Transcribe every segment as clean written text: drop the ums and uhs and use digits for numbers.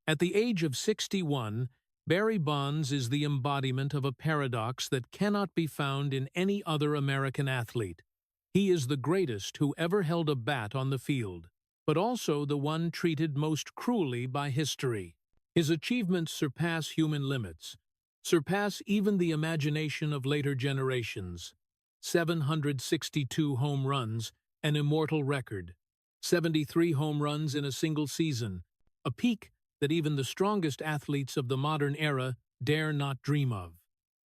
At the age of 61, Barry Bonds is the embodiment of a paradox that cannot be found in any other American athlete. He is the greatest who ever held a bat on the field, but also the one treated most cruelly by history. His achievements surpass human limits, surpass even the imagination of later generations. 762 home runs, an immortal record. 73 home runs in a single season, a peak that even the strongest athletes of the modern era dare not dream of.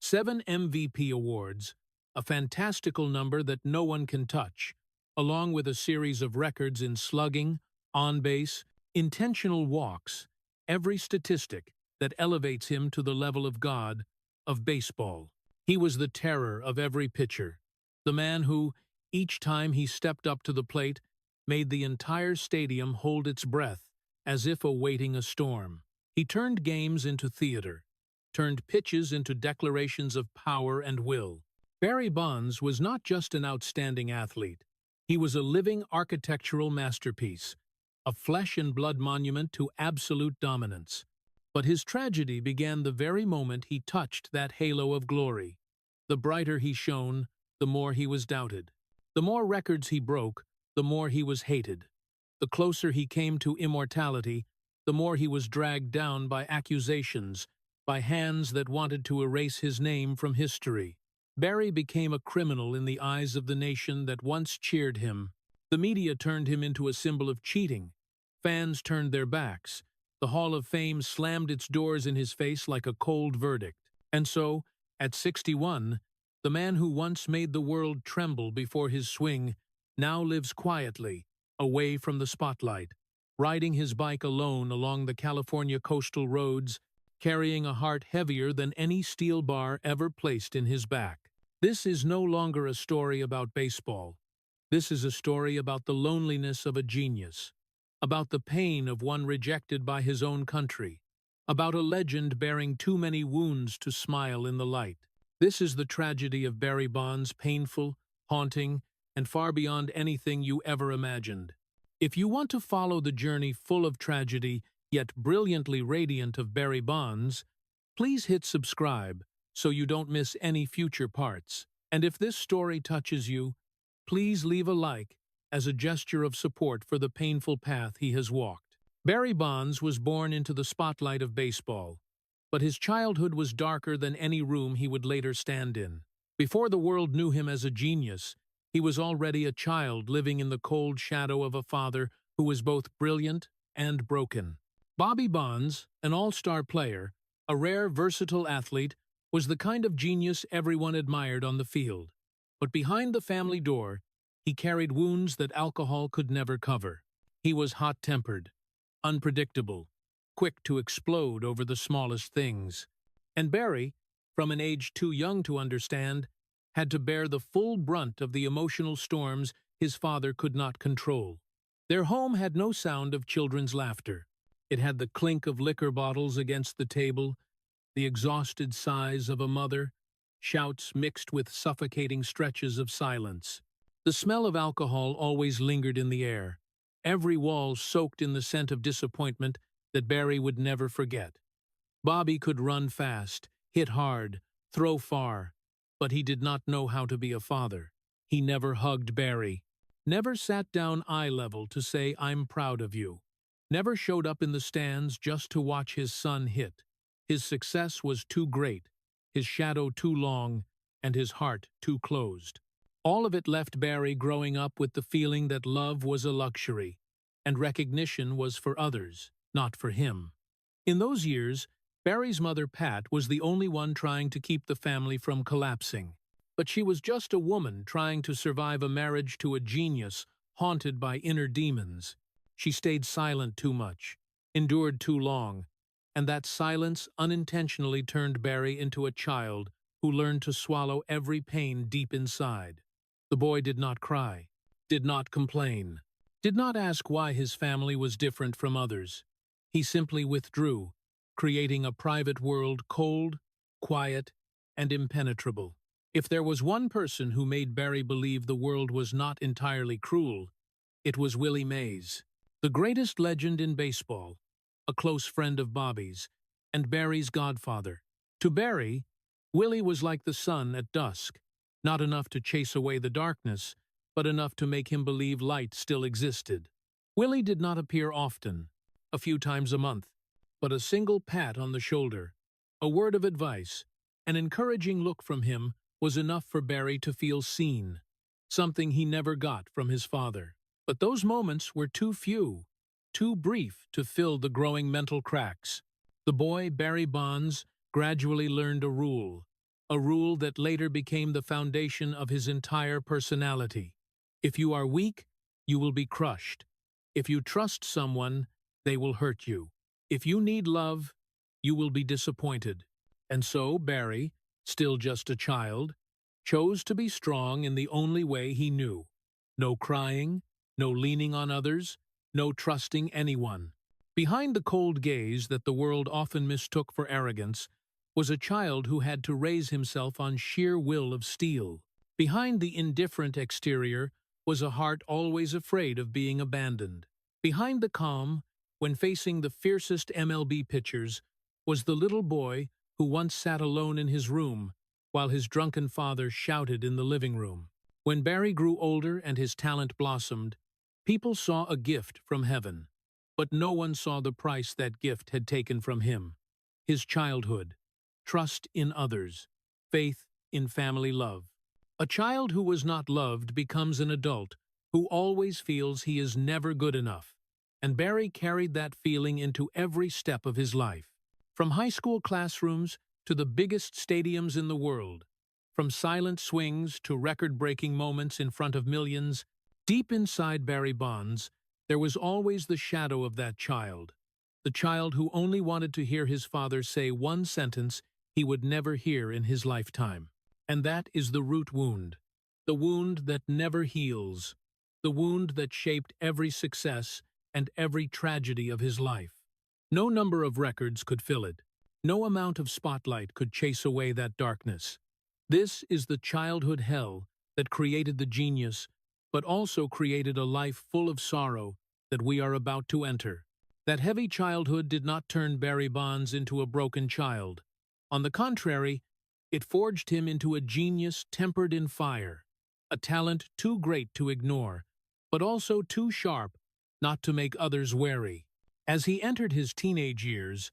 7 MVP awards, a fantastical number that no one can touch, along with a series of records in slugging, on-base, intentional walks, every statistic that elevates him to the level of God of baseball. He was the terror of every pitcher, the man who, each time he stepped up to the plate, made the entire stadium hold its breath, as if awaiting a storm. He turned games into theater, turned pitches into declarations of power and will. Barry Bonds was not just an outstanding athlete. He was a living architectural masterpiece, a flesh-and-blood monument to absolute dominance. But his tragedy began the very moment he touched that halo of glory. The brighter he shone, the more he was doubted. The more records he broke, the more he was hated. The closer he came to immortality, the more he was dragged down by accusations, by hands that wanted to erase his name from history. Barry became a criminal in the eyes of the nation that once cheered him. The media turned him into a symbol of cheating. Fans turned their backs. The Hall of Fame slammed its doors in his face like a cold verdict. And so, at 61, the man who once made the world tremble before his swing now lives quietly, away from the spotlight, riding his bike alone along the California coastal roads, carrying a heart heavier than any steel bar ever placed in his back. This is no longer a story about baseball. This is a story about the loneliness of a genius, about the pain of one rejected by his own country, about a legend bearing too many wounds to smile in the light. This is the tragedy of Barry Bonds, painful, haunting, and far beyond anything you ever imagined. If you want to follow the journey full of tragedy, yet brilliantly radiant of Barry Bonds, please hit subscribe so you don't miss any future parts. And if this story touches you, please leave a like as a gesture of support for the painful path he has walked. Barry Bonds was born into the spotlight of baseball, but his childhood was darker than any room he would later stand in. Before the world knew him as a genius, he was already a child living in the cold shadow of a father who was both brilliant and broken. Bobby Bonds, an all-star player, a rare, versatile athlete, was the kind of genius everyone admired on the field. But behind the family door, he carried wounds that alcohol could never cover. He was hot-tempered, unpredictable, quick to explode over the smallest things. And Barry, from an age too young to understand, had to bear the full brunt of the emotional storms his father could not control. Their home had no sound of children's laughter. It had the clink of liquor bottles against the table, the exhausted sighs of a mother, shouts mixed with suffocating stretches of silence. The smell of alcohol always lingered in the air, every wall soaked in the scent of disappointment that Barry would never forget. Bobby could run fast, hit hard, throw far, but he did not know how to be a father. He never hugged Barry, never sat down eye level to say, "I'm proud of you," never showed up in the stands just to watch his son hit. His success was too great, his shadow too long, and his heart too closed. All of it left Barry growing up with the feeling that love was a luxury, and recognition was for others, not for him. In those years, Barry's mother, Pat, was the only one trying to keep the family from collapsing. But she was just a woman trying to survive a marriage to a genius haunted by inner demons. She stayed silent too much, endured too long, and that silence unintentionally turned Barry into a child who learned to swallow every pain deep inside. The boy did not cry, did not complain, did not ask why his family was different from others. He simply withdrew, creating a private world cold, quiet, and impenetrable. If there was one person who made Barry believe the world was not entirely cruel, it was Willie Mays, the greatest legend in baseball, a close friend of Bobby's, and Barry's godfather. To Barry, Willie was like the sun at dusk, not enough to chase away the darkness, but enough to make him believe light still existed. Willie did not appear often, a few times a month, but a single pat on the shoulder, a word of advice, an encouraging look from him was enough for Barry to feel seen, something he never got from his father. But those moments were too few, too brief to fill the growing mental cracks. The boy, Barry Bonds, gradually learned a rule that later became the foundation of his entire personality. If you are weak, you will be crushed. If you trust someone, they will hurt you. If you need love, you will be disappointed. And so Barry, still just a child, chose to be strong in the only way he knew. No crying, no leaning on others, no trusting anyone. Behind the cold gaze that the world often mistook for arrogance was a child who had to raise himself on sheer will of steel. Behind the indifferent exterior was a heart always afraid of being abandoned. Behind the calm, when facing the fiercest MLB pitchers, was the little boy who once sat alone in his room while his drunken father shouted in the living room. When Barry grew older and his talent blossomed, people saw a gift from heaven, but no one saw the price that gift had taken from him. His childhood, trust in others, faith in family love. A child who was not loved becomes an adult who always feels he is never good enough, and Barry carried that feeling into every step of his life. From high school classrooms to the biggest stadiums in the world, from silent swings to record-breaking moments in front of millions, deep inside Barry Bonds, there was always the shadow of that child, the child who only wanted to hear his father say one sentence he would never hear in his lifetime. And that is the root wound, the wound that never heals, the wound that shaped every success and every tragedy of his life. No number of records could fill it. No amount of spotlight could chase away that darkness. This is the childhood hell that created the genius, but also created a life full of sorrow that we are about to enter. That heavy childhood did not turn Barry Bonds into a broken child. On the contrary, it forged him into a genius tempered in fire, a talent too great to ignore, but also too sharp not to make others wary. As he entered his teenage years,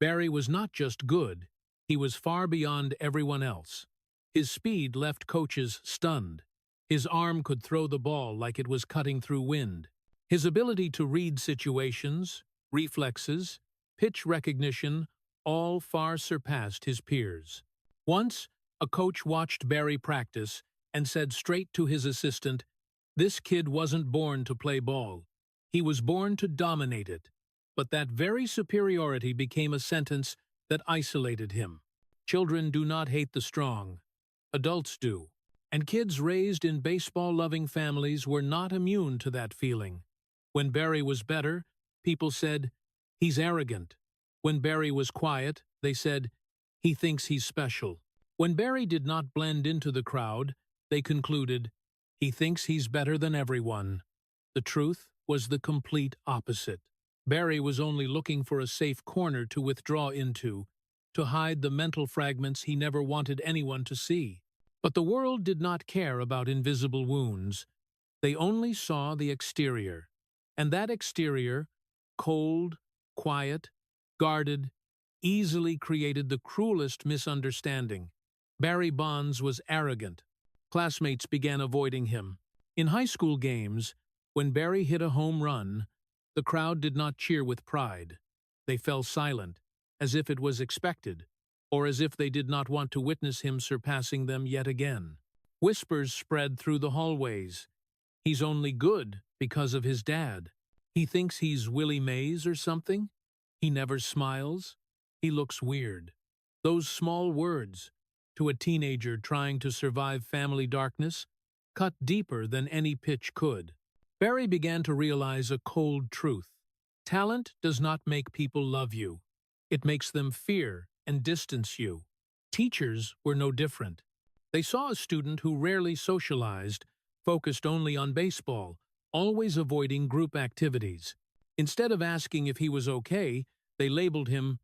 Barry was not just good, he was far beyond everyone else. His speed left coaches stunned. His arm could throw the ball like it was cutting through wind. His ability to read situations, reflexes, pitch recognition, all far surpassed his peers. Once, a coach watched Barry practice and said straight to his assistant, "This kid wasn't born to play ball. He was born to dominate it." But that very superiority became a sentence that isolated him. Children do not hate the strong. Adults do. And kids raised in baseball-loving families were not immune to that feeling. When Barry was better, people said, "He's arrogant." When Barry was quiet, they said, "He thinks he's special." When Barry did not blend into the crowd, they concluded, "He thinks he's better than everyone." The truth was the complete opposite. Barry was only looking for a safe corner to withdraw into, to hide the mental fragments he never wanted anyone to see. But the world did not care about invisible wounds. They only saw the exterior. And that exterior, cold, quiet, guarded, easily created the cruelest misunderstanding. Barry Bonds was arrogant. Classmates began avoiding him. In high school games, when Barry hit a home run, the crowd did not cheer with pride. They fell silent, as if it was expected, or as if they did not want to witness him surpassing them yet again. Whispers spread through the hallways. "He's only good because of his dad. He thinks he's Willie Mays or something. He never smiles. He looks weird." Those small words, to a teenager trying to survive family darkness, cut deeper than any pitch could. Barry began to realize a cold truth. Talent does not make people love you. It makes them fear and distance you. Teachers were no different. They saw a student who rarely socialized, focused only on baseball, always avoiding group activities. Instead of asking if he was okay, They labeled him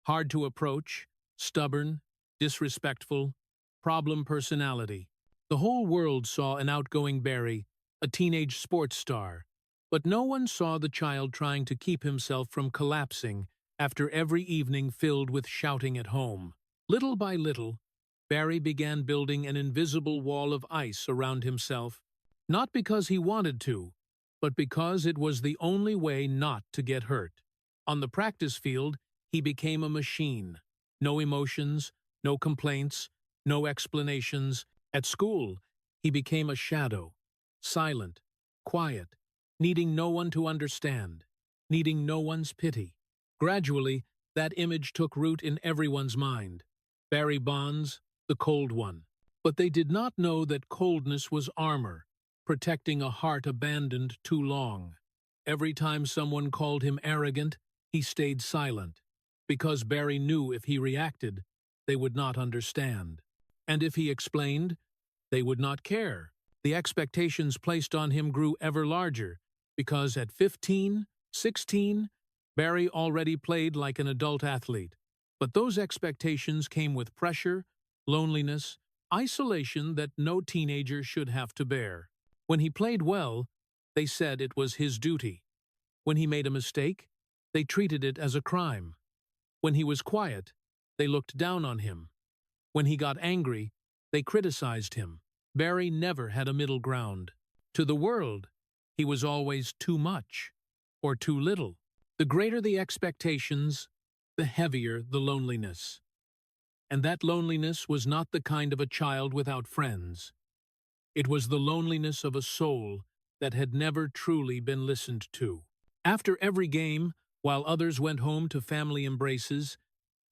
hard to approach, stubborn, disrespectful, problem personality. The whole world saw an outgoing Barry, a teenage sports star, but no one saw the child trying to keep himself from collapsing after every evening filled with shouting at home. Little by little, Barry began building an invisible wall of ice around himself, not because he wanted to, but because it was the only way not to get hurt. On the practice field, he became a machine. No emotions, no complaints, no explanations. At school, he became a shadow, silent, quiet, needing no one to understand, needing no one's pity. Gradually, that image took root in everyone's mind. Barry Bonds, the cold one. But they did not know that coldness was armor, protecting a heart abandoned too long. Every time someone called him arrogant, he stayed silent, because Barry knew if he reacted, they would not understand. And if he explained, they would not care. The expectations placed on him grew ever larger, because at 15, 16, Barry already played like an adult athlete. But those expectations came with pressure, loneliness, isolation that no teenager should have to bear. When he played well, they said it was his duty. When he made a mistake, they treated it as a crime. When he was quiet, they looked down on him. When he got angry, they criticized him. Barry never had a middle ground. To the world, he was always too much, or too little. The greater the expectations, the heavier the loneliness. And that loneliness was not the kind of a child without friends. It was the loneliness of a soul that had never truly been listened to. After every game, while others went home to family embraces,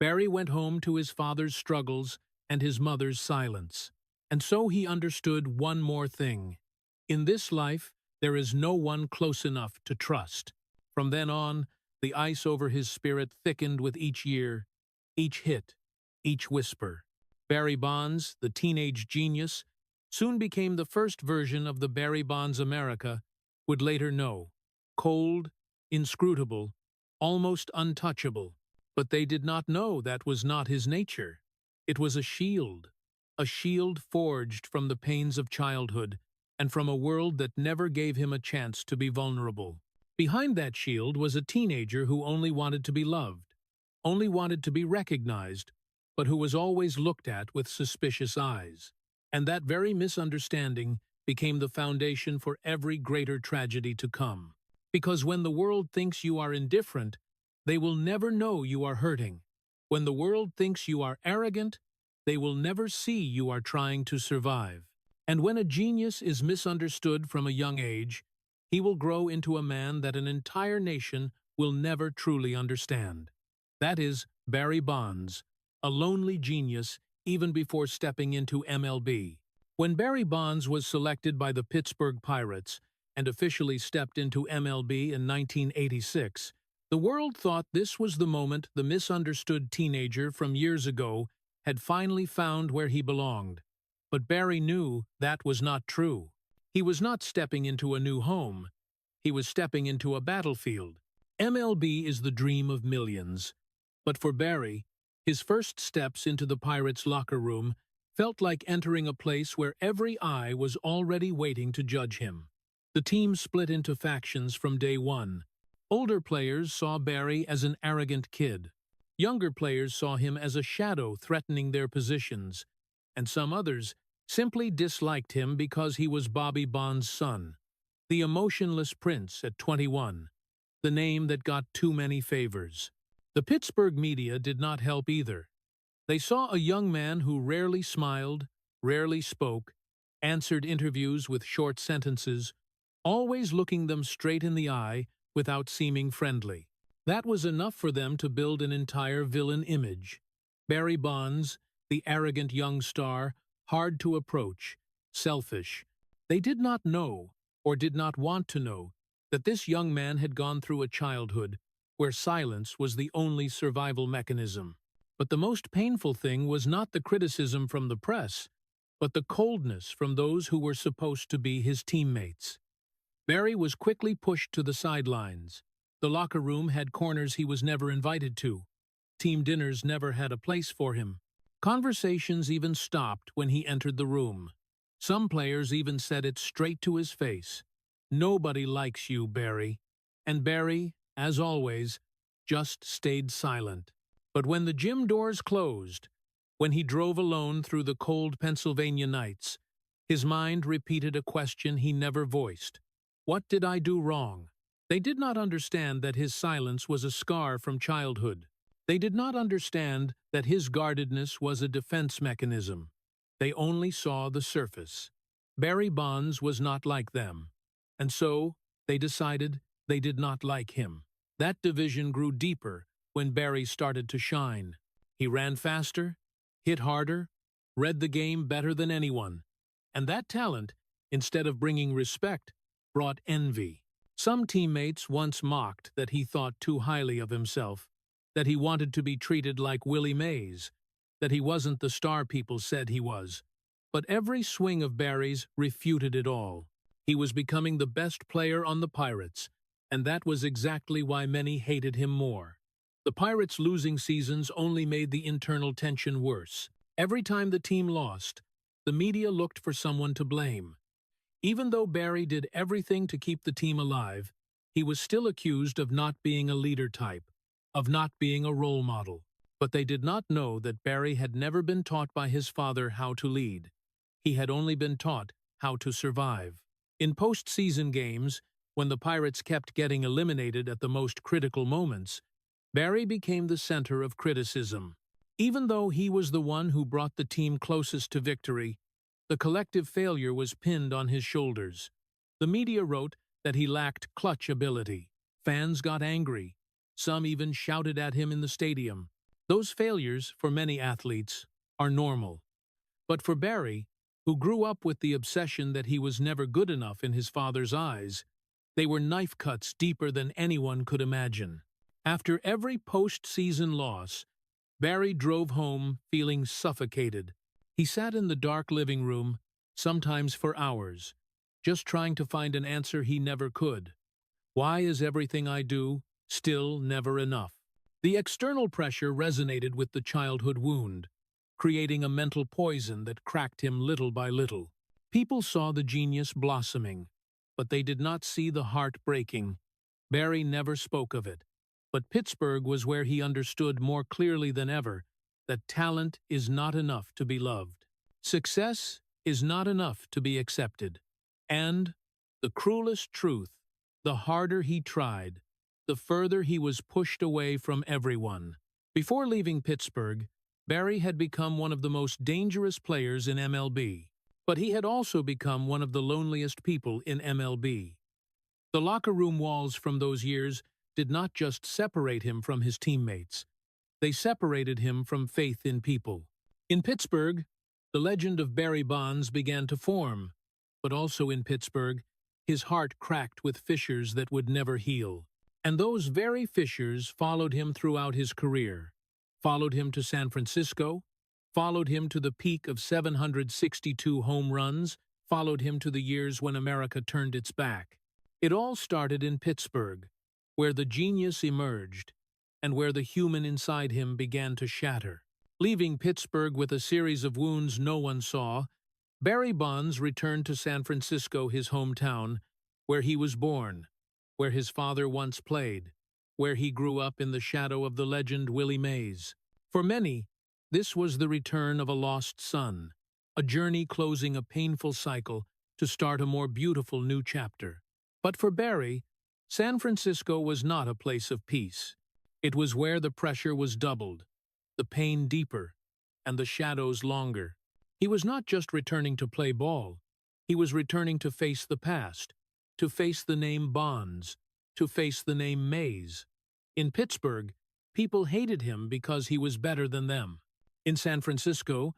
Barry went home to his father's struggles and his mother's silence. And so he understood one more thing. In this life, there is no one close enough to trust. From then on, the ice over his spirit thickened with each year, each hit, each whisper. Barry Bonds, the teenage genius, soon became the first version of the Barry Bonds America would later know. Cold, inscrutable, almost untouchable. But they did not know that was not his nature. It was a shield forged from the pains of childhood and from a world that never gave him a chance to be vulnerable. Behind that shield was a teenager who only wanted to be loved, only wanted to be recognized, but who was always looked at with suspicious eyes. And that very misunderstanding became the foundation for every greater tragedy to come. Because when the world thinks you are indifferent, they will never know you are hurting. When the world thinks you are arrogant, they will never see you are trying to survive. And when a genius is misunderstood from a young age, he will grow into a man that an entire nation will never truly understand. That is Barry Bonds, a lonely genius even before stepping into MLB. When Barry Bonds was selected by the Pittsburgh Pirates and officially stepped into MLB in 1986, the world thought this was the moment the misunderstood teenager from years ago had finally found where he belonged. But Barry knew that was not true. He was not stepping into a new home. He was stepping into a battlefield. MLB is the dream of millions. But for Barry, his first steps into the Pirates' locker room felt like entering a place where every eye was already waiting to judge him. The team split into factions from day one. Older players saw Barry as an arrogant kid. Younger players saw him as a shadow threatening their positions, and some others simply disliked him because he was Bobby Bonds' son, the emotionless prince at 21, the name that got too many favors. The Pittsburgh media did not help either. They saw a young man who rarely smiled, rarely spoke, answered interviews with short sentences, always looking them straight in the eye without seeming friendly. That was enough for them to build an entire villain image. Barry Bonds, the arrogant young star, hard to approach, selfish. They did not know, or did not want to know, that this young man had gone through a childhood where silence was the only survival mechanism. But the most painful thing was not the criticism from the press, but the coldness from those who were supposed to be his teammates. Barry was quickly pushed to the sidelines. The locker room had corners he was never invited to. Team dinners never had a place for him. Conversations even stopped when he entered the room. Some players even said it straight to his face. "Nobody likes you, Barry." And Barry, as always, just stayed silent. But when the gym doors closed, when he drove alone through the cold Pennsylvania nights, his mind repeated a question he never voiced. What did I do wrong? They did not understand that his silence was a scar from childhood. They did not understand that his guardedness was a defense mechanism. They only saw the surface. Barry Bonds was not like them. And so, they decided they did not like him. That division grew deeper when Barry started to shine. He ran faster, hit harder, read the game better than anyone. And that talent, instead of bringing respect, brought envy. Some teammates once mocked that he thought too highly of himself, that he wanted to be treated like Willie Mays, that he wasn't the star people said he was. But every swing of Barry's refuted it all. He was becoming the best player on the Pirates, and that was exactly why many hated him more. The Pirates' losing seasons only made the internal tension worse. Every time the team lost, the media looked for someone to blame. Even though Barry did everything to keep the team alive, he was still accused of not being a leader type, of not being a role model. But they did not know that Barry had never been taught by his father how to lead. He had only been taught how to survive. In postseason games, when the Pirates kept getting eliminated at the most critical moments, Barry became the center of criticism. Even though he was the one who brought the team closest to victory, the collective failure was pinned on his shoulders. The media wrote that he lacked clutch ability. Fans got angry. Some even shouted at him in the stadium. Those failures, for many athletes, are normal. But for Barry, who grew up with the obsession that he was never good enough in his father's eyes, they were knife cuts deeper than anyone could imagine. After every postseason loss, Barry drove home feeling suffocated. He sat in the dark living room, sometimes for hours, just trying to find an answer he never could. Why is everything I do still never enough? The external pressure resonated with the childhood wound, creating a mental poison that cracked him little by little. People saw the genius blossoming, but they did not see the heart breaking. Barry never spoke of it, but Pittsburgh was where he understood more clearly than ever that talent is not enough to be loved. Success is not enough to be accepted. And, the cruelest truth, the harder he tried, the further he was pushed away from everyone. Before leaving Pittsburgh, Barry had become one of the most dangerous players in MLB, but he had also become one of the loneliest people in MLB. The locker room walls from those years did not just separate him from his teammates. They separated him from faith in people. In Pittsburgh, the legend of Barry Bonds began to form, but also in Pittsburgh, his heart cracked with fissures that would never heal. And those very fissures followed him throughout his career, followed him to San Francisco, followed him to the peak of 762 home runs, followed him to the years when America turned its back. It all started in Pittsburgh, where the genius emerged, and where the human inside him began to shatter. Leaving Pittsburgh with a series of wounds no one saw, Barry Bonds returned to San Francisco, his hometown, where he was born, where his father once played, where he grew up in the shadow of the legend Willie Mays. For many, this was the return of a lost son, a journey closing a painful cycle to start a more beautiful new chapter. But for Barry, San Francisco was not a place of peace. It was where the pressure was doubled, the pain deeper, and the shadows longer. He was not just returning to play ball. He was returning to face the past, to face the name Bonds, to face the name Mays. In Pittsburgh, people hated him because he was better than them. In San Francisco,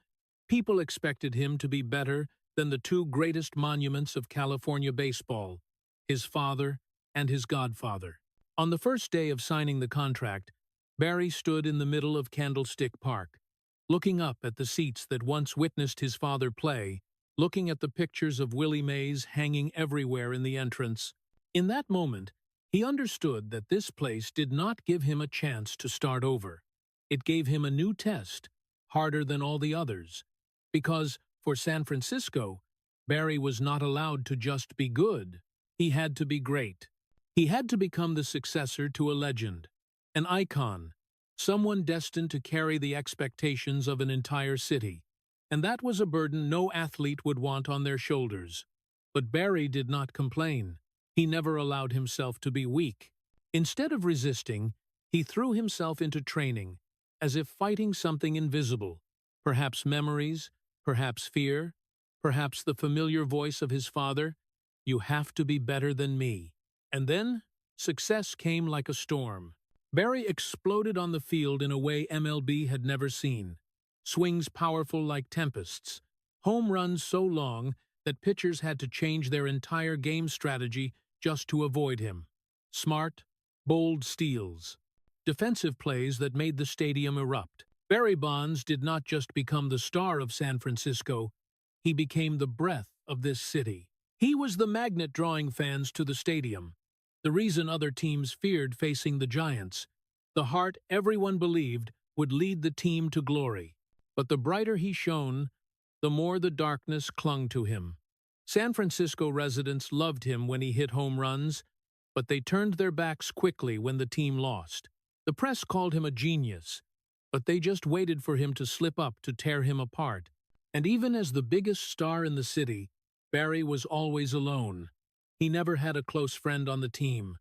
people expected him to be better than the two greatest monuments of California baseball, his father and his godfather. On the first day of signing the contract, Barry stood in the middle of Candlestick Park, looking up at the seats that once witnessed his father play, looking at the pictures of Willie Mays hanging everywhere in the entrance. In that moment, He understood that this place did not give him a chance to start over. It gave him a new test, harder than all the others, because, for San Francisco, Barry was not allowed to just be good. He had to be great. He had to become the successor to a legend, an icon, someone destined to carry the expectations of an entire city. And that was a burden no athlete would want on their shoulders. But Barry did not complain. He never allowed himself to be weak. Instead of resisting, he threw himself into training, as if fighting something invisible, perhaps memories, perhaps fear, perhaps the familiar voice of his father, "You have to be better than me." And then, success came like a storm. Barry exploded on the field in a way MLB had never seen. Swings powerful like tempests, home runs so long that pitchers had to change their entire game strategy just to avoid him. Smart, bold steals. Defensive plays that made the stadium erupt. Barry Bonds did not just become the star of San Francisco, he became the breath of this city. He was the magnet drawing fans to the stadium, the reason other teams feared facing the Giants, the heart everyone believed would lead the team to glory. But the brighter he shone, the more the darkness clung to him. San Francisco residents loved him when he hit home runs, but they turned their backs quickly when the team lost. The press called him a genius, but they just waited for him to slip up to tear him apart. And even as the biggest star in the city, Barry was always alone. He never had a close friend on the team,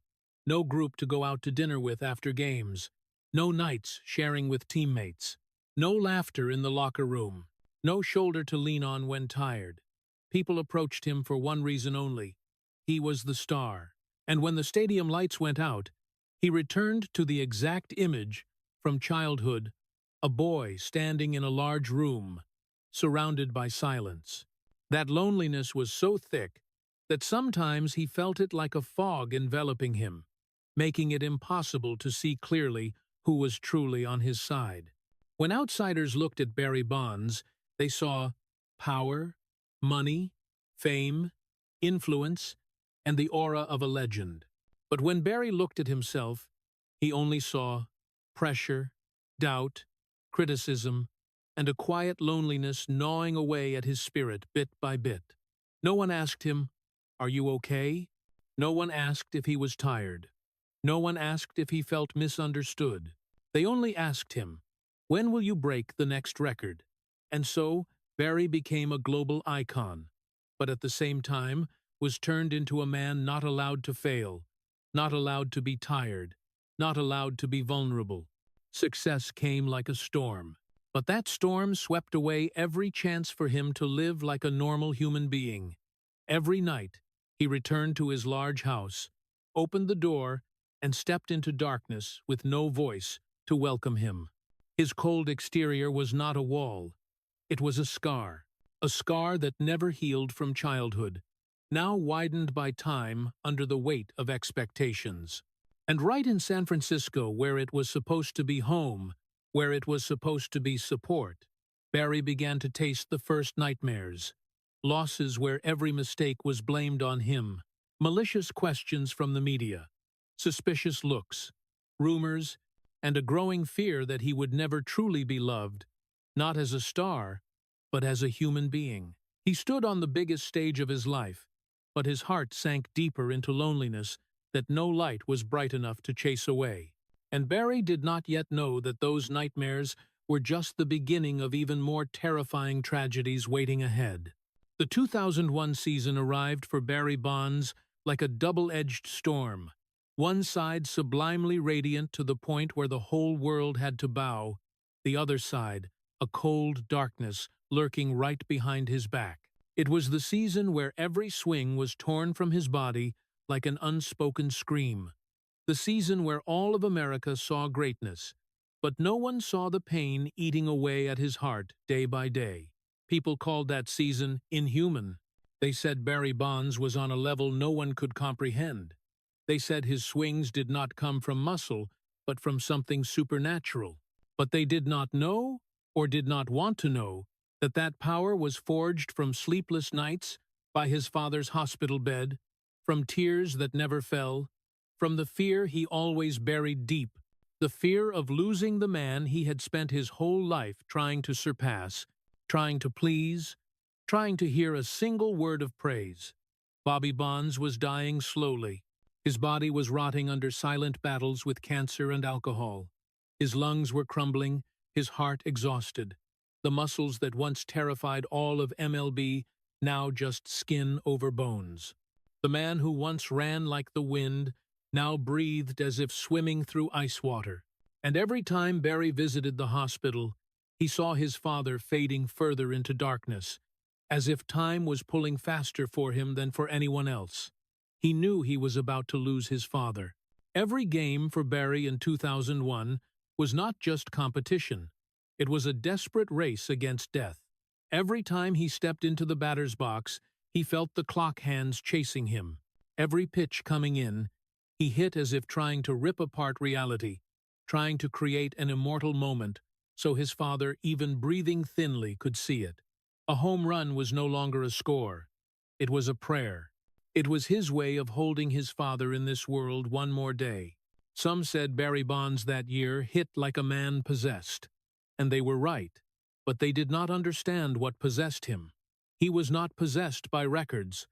no group to go out to dinner with after games, no nights sharing with teammates, no laughter in the locker room, no shoulder to lean on when tired. People approached him for one reason only. He was the star. And when the stadium lights went out, he returned to the exact image from childhood, a boy standing in a large room, surrounded by silence. That loneliness was so thick that sometimes he felt it like a fog enveloping him, making it impossible to see clearly who was truly on his side. When outsiders looked at Barry Bonds, they saw power, money, fame, influence, and the aura of a legend. But when Barry looked at himself, he only saw pressure, doubt, criticism, and a quiet loneliness gnawing away at his spirit bit by bit. No one asked him, "Are you okay?" No one asked if he was tired. No one asked if he felt misunderstood. They only asked him, "When will you break the next record?" And so, Barry became a global icon, but at the same time was turned into a man not allowed to fail, not allowed to be tired, not allowed to be vulnerable. Success came like a storm, but that storm swept away every chance for him to live like a normal human being. Every night, he returned to his large house, opened the door, and stepped into darkness with no voice to welcome him. His cold exterior was not a wall. It was a scar that never healed from childhood, now widened by time under the weight of expectations. And right in San Francisco, where it was supposed to be home, where it was supposed to be support, Barry began to taste the first nightmares. Losses where every mistake was blamed on him, malicious questions from the media, suspicious looks, rumors, and a growing fear that he would never truly be loved, not as a star, but as a human being. He stood on the biggest stage of his life, but his heart sank deeper into loneliness that no light was bright enough to chase away. And Barry did not yet know that those nightmares were just the beginning of even more terrifying tragedies waiting ahead. The 2001 season arrived for Barry Bonds like a double-edged storm, one side sublimely radiant to the point where the whole world had to bow, the other side, a cold darkness lurking right behind his back. It was the season where every swing was torn from his body like an unspoken scream. The season where all of America saw greatness, but no one saw the pain eating away at his heart day by day. People called that season inhuman. They said Barry Bonds was on a level no one could comprehend. They said his swings did not come from muscle, but from something supernatural. But they did not know, or did not want to know, that power was forged from sleepless nights by his father's hospital bed, from tears that never fell, from the fear he always buried deep, the fear of losing the man he had spent his whole life trying to surpass, trying to please, trying to hear a single word of praise. Bobby Bonds was dying slowly. His body was rotting under silent battles with cancer and alcohol. His lungs were crumbling, his heart exhausted. The muscles that once terrified all of MLB now just skin over bones. The man who once ran like the wind now breathed as if swimming through ice water. And every time Barry visited the hospital, he saw his father fading further into darkness, as if time was pulling faster for him than for anyone else. He knew he was about to lose his father. Every game for Barry in 2001 was not just competition. It was a desperate race against death. Every time he stepped into the batter's box, he felt the clock hands chasing him. Every pitch coming in, he hit as if trying to rip apart reality, trying to create an immortal moment so his father, even breathing thinly, could see it. A home run was no longer a score. It was a prayer. It was his way of holding his father in this world one more day. Some said Barry Bonds that year hit like a man possessed. And they were right, but they did not understand what possessed him. He was not possessed by records,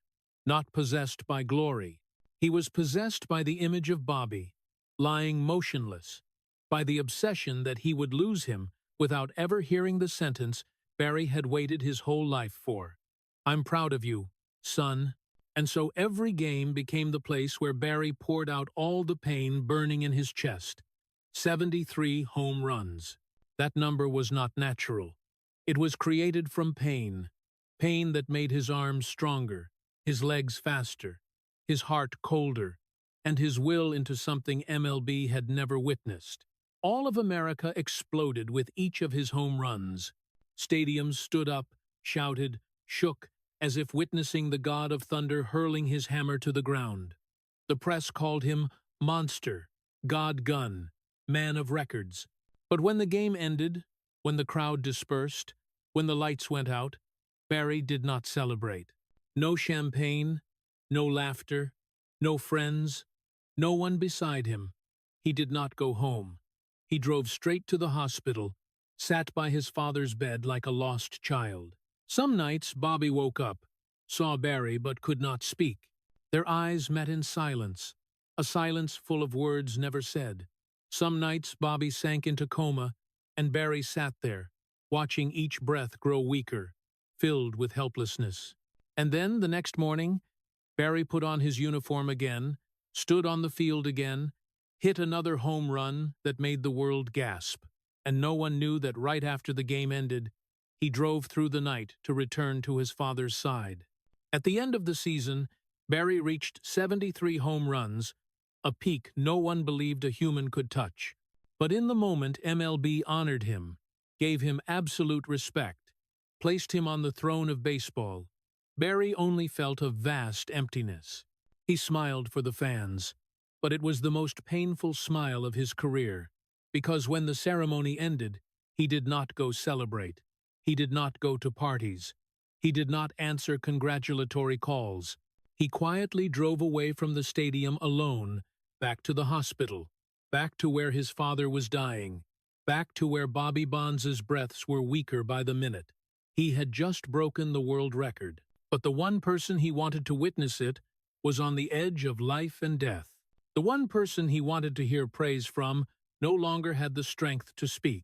not possessed by glory. He was possessed by the image of Bobby, lying motionless, by the obsession that he would lose him without ever hearing the sentence Barry had waited his whole life for. "I'm proud of you, son." And so every game became the place where Barry poured out all the pain burning in his chest. 73 home runs. That number was not natural. It was created from pain, pain that made his arms stronger, his legs faster, his heart colder, and his will into something MLB had never witnessed. All of America exploded with each of his home runs. Stadiums stood up, shouted, shook, as if witnessing the god of thunder hurling his hammer to the ground. The press called him monster, God gun, man of records. But when the game ended, when the crowd dispersed, when the lights went out, Barry did not celebrate. No champagne, no laughter, no friends, no one beside him. He did not go home. He drove straight to the hospital, sat by his father's bed like a lost child. Some nights Bobby woke up, saw Barry but could not speak. Their eyes met in silence, a silence full of words never said. Some nights Bobby sank into coma, and Barry sat there, watching each breath grow weaker, filled with helplessness. And then, the next morning, Barry put on his uniform again, stood on the field again, hit another home run that made the world gasp. And no one knew that right after the game ended, he drove through the night to return to his father's side. At the end of the season, Barry reached 73 home runs, a peak no one believed a human could touch. But in the moment, MLB honored him, gave him absolute respect, placed him on the throne of baseball. Barry only felt a vast emptiness. He smiled for the fans, but it was the most painful smile of his career, because when the ceremony ended, he did not go celebrate. He did not go to parties. He did not answer congratulatory calls. He quietly drove away from the stadium alone, back to the hospital, back to where his father was dying, back to where Bobby Bonds' breaths were weaker by the minute. He had just broken the world record, but the one person he wanted to witness it was on the edge of life and death. The one person he wanted to hear praise from no longer had the strength to speak.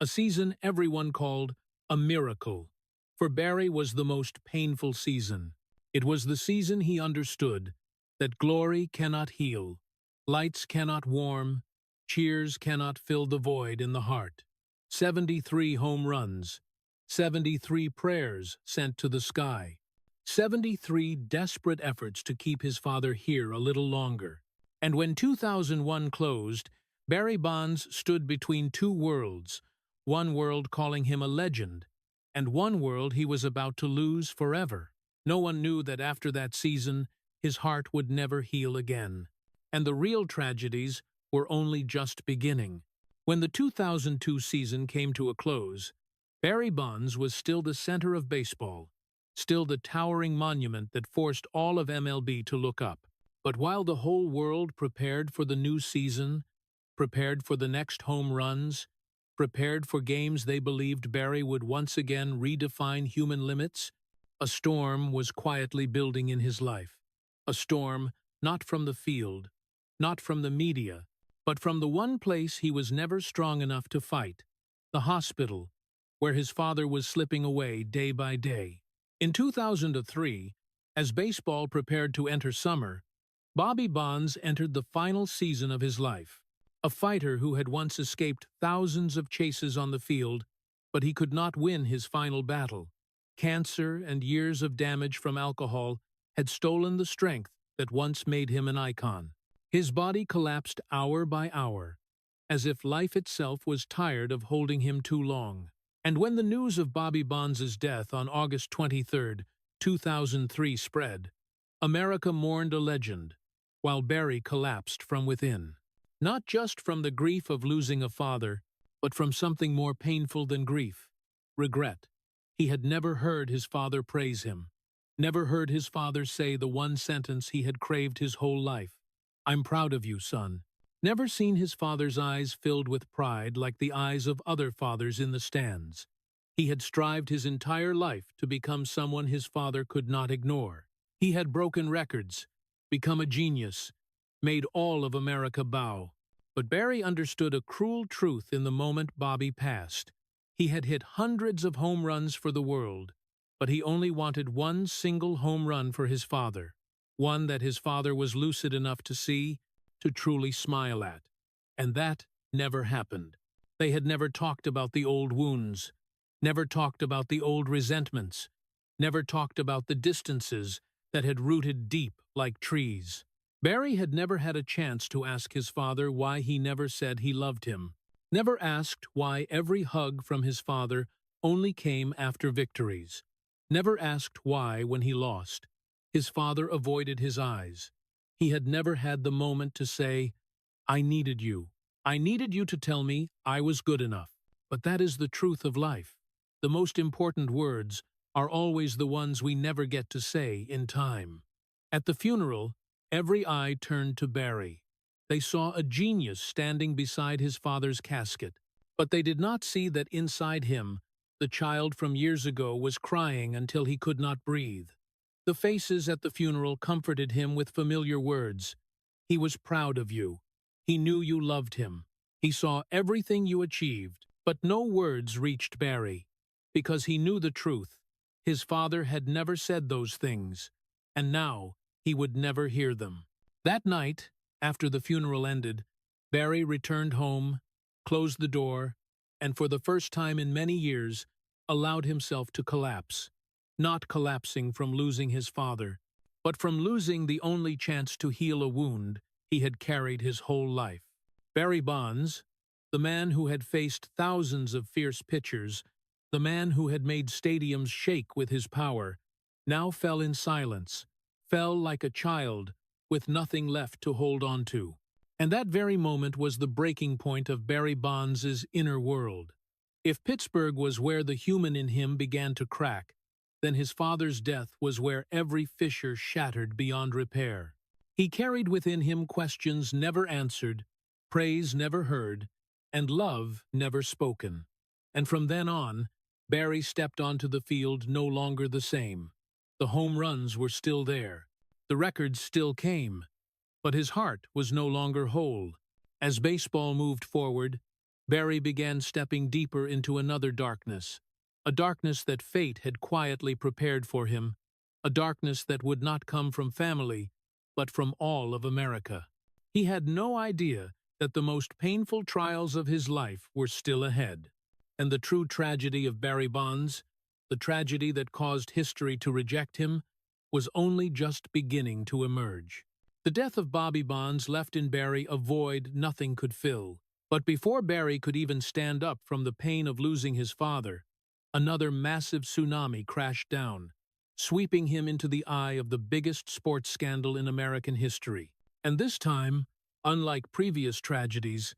A season everyone called a miracle. For Barry was the most painful season. It was the season he understood that glory cannot heal, lights cannot warm, cheers cannot fill the void in the heart. 73 home runs, 73 prayers sent to the sky, 73 desperate efforts to keep his father here a little longer. And when 2001 closed, Barry Bonds stood between two worlds, one world calling him a legend, and one world he was about to lose forever. No one knew that after that season, his heart would never heal again. And the real tragedies were only just beginning. When the 2002 season came to a close, Barry Bonds was still the center of baseball, still the towering monument that forced all of MLB to look up. But while the whole world prepared for the new season, prepared for the next home runs, prepared for games they believed Barry would once again redefine human limits, a storm was quietly building in his life. A storm not from the field, not from the media, but from the one place he was never strong enough to fight, the hospital, where his father was slipping away day by day. In 2003, as baseball prepared to enter summer, Bobby Bonds entered the final season of his life. A fighter who had once escaped thousands of chases on the field, but he could not win his final battle. Cancer and years of damage from alcohol had stolen the strength that once made him an icon. His body collapsed hour by hour, as if life itself was tired of holding him too long. And when the news of Bobby Bonds' death on August 23, 2003 spread, America mourned a legend, while Barry collapsed from within. Not just from the grief of losing a father, but from something more painful than grief: regret. He had never heard his father praise him, never heard his father say the one sentence he had craved his whole life: "I'm proud of you, son." Never seen his father's eyes filled with pride like the eyes of other fathers in the stands. He had strived his entire life to become someone his father could not ignore. He had broken records, become a genius, made all of America bow. But Barry understood a cruel truth in the moment Bobby passed. He had hit hundreds of home runs for the world, but he only wanted one single home run for his father, one that his father was lucid enough to see, to truly smile at. And that never happened. They had never talked about the old wounds, never talked about the old resentments, never talked about the distances that had rooted deep like trees. Barry had never had a chance to ask his father why he never said he loved him, never asked why every hug from his father only came after victories, never asked why, when he lost, his father avoided his eyes. He had never had the moment to say, "I needed you. I needed you to tell me I was good enough." But that is the truth of life. The most important words are always the ones we never get to say in time. At the funeral, every eye turned to Barry. They saw a genius standing beside his father's casket, but they did not see that inside him, the child from years ago was crying until he could not breathe. The faces at the funeral comforted him with familiar words. He was proud of you. He knew you loved him. He saw everything you achieved. But no words reached Barry, because he knew the truth. His father had never said those things, and now he would never hear them. That night, after the funeral ended, Barry returned home, closed the door, and for the first time in many years, allowed himself to collapse. Not collapsing from losing his father, but from losing the only chance to heal a wound he had carried his whole life. Barry Bonds, the man who had faced thousands of fierce pitchers, the man who had made stadiums shake with his power, now fell in silence, fell like a child, with nothing left to hold on to. And that very moment was the breaking point of Barry Bonds' inner world. If Pittsburgh was where the human in him began to crack, then his father's death was where every fissure shattered beyond repair. He carried within him questions never answered, praise never heard, and love never spoken. And from then on, Barry stepped onto the field no longer the same. The home runs were still there. The records still came. But his heart was no longer whole. As baseball moved forward, Barry began stepping deeper into another darkness, a darkness that fate had quietly prepared for him, a darkness that would not come from family, but from all of America. He had no idea that the most painful trials of his life were still ahead. And the true tragedy of Barry Bonds, the tragedy that caused history to reject him, was only just beginning to emerge. The death of Bobby Bonds left in Barry a void nothing could fill. But before Barry could even stand up from the pain of losing his father, another massive tsunami crashed down, sweeping him into the eye of the biggest sports scandal in American history. And this time, unlike previous tragedies,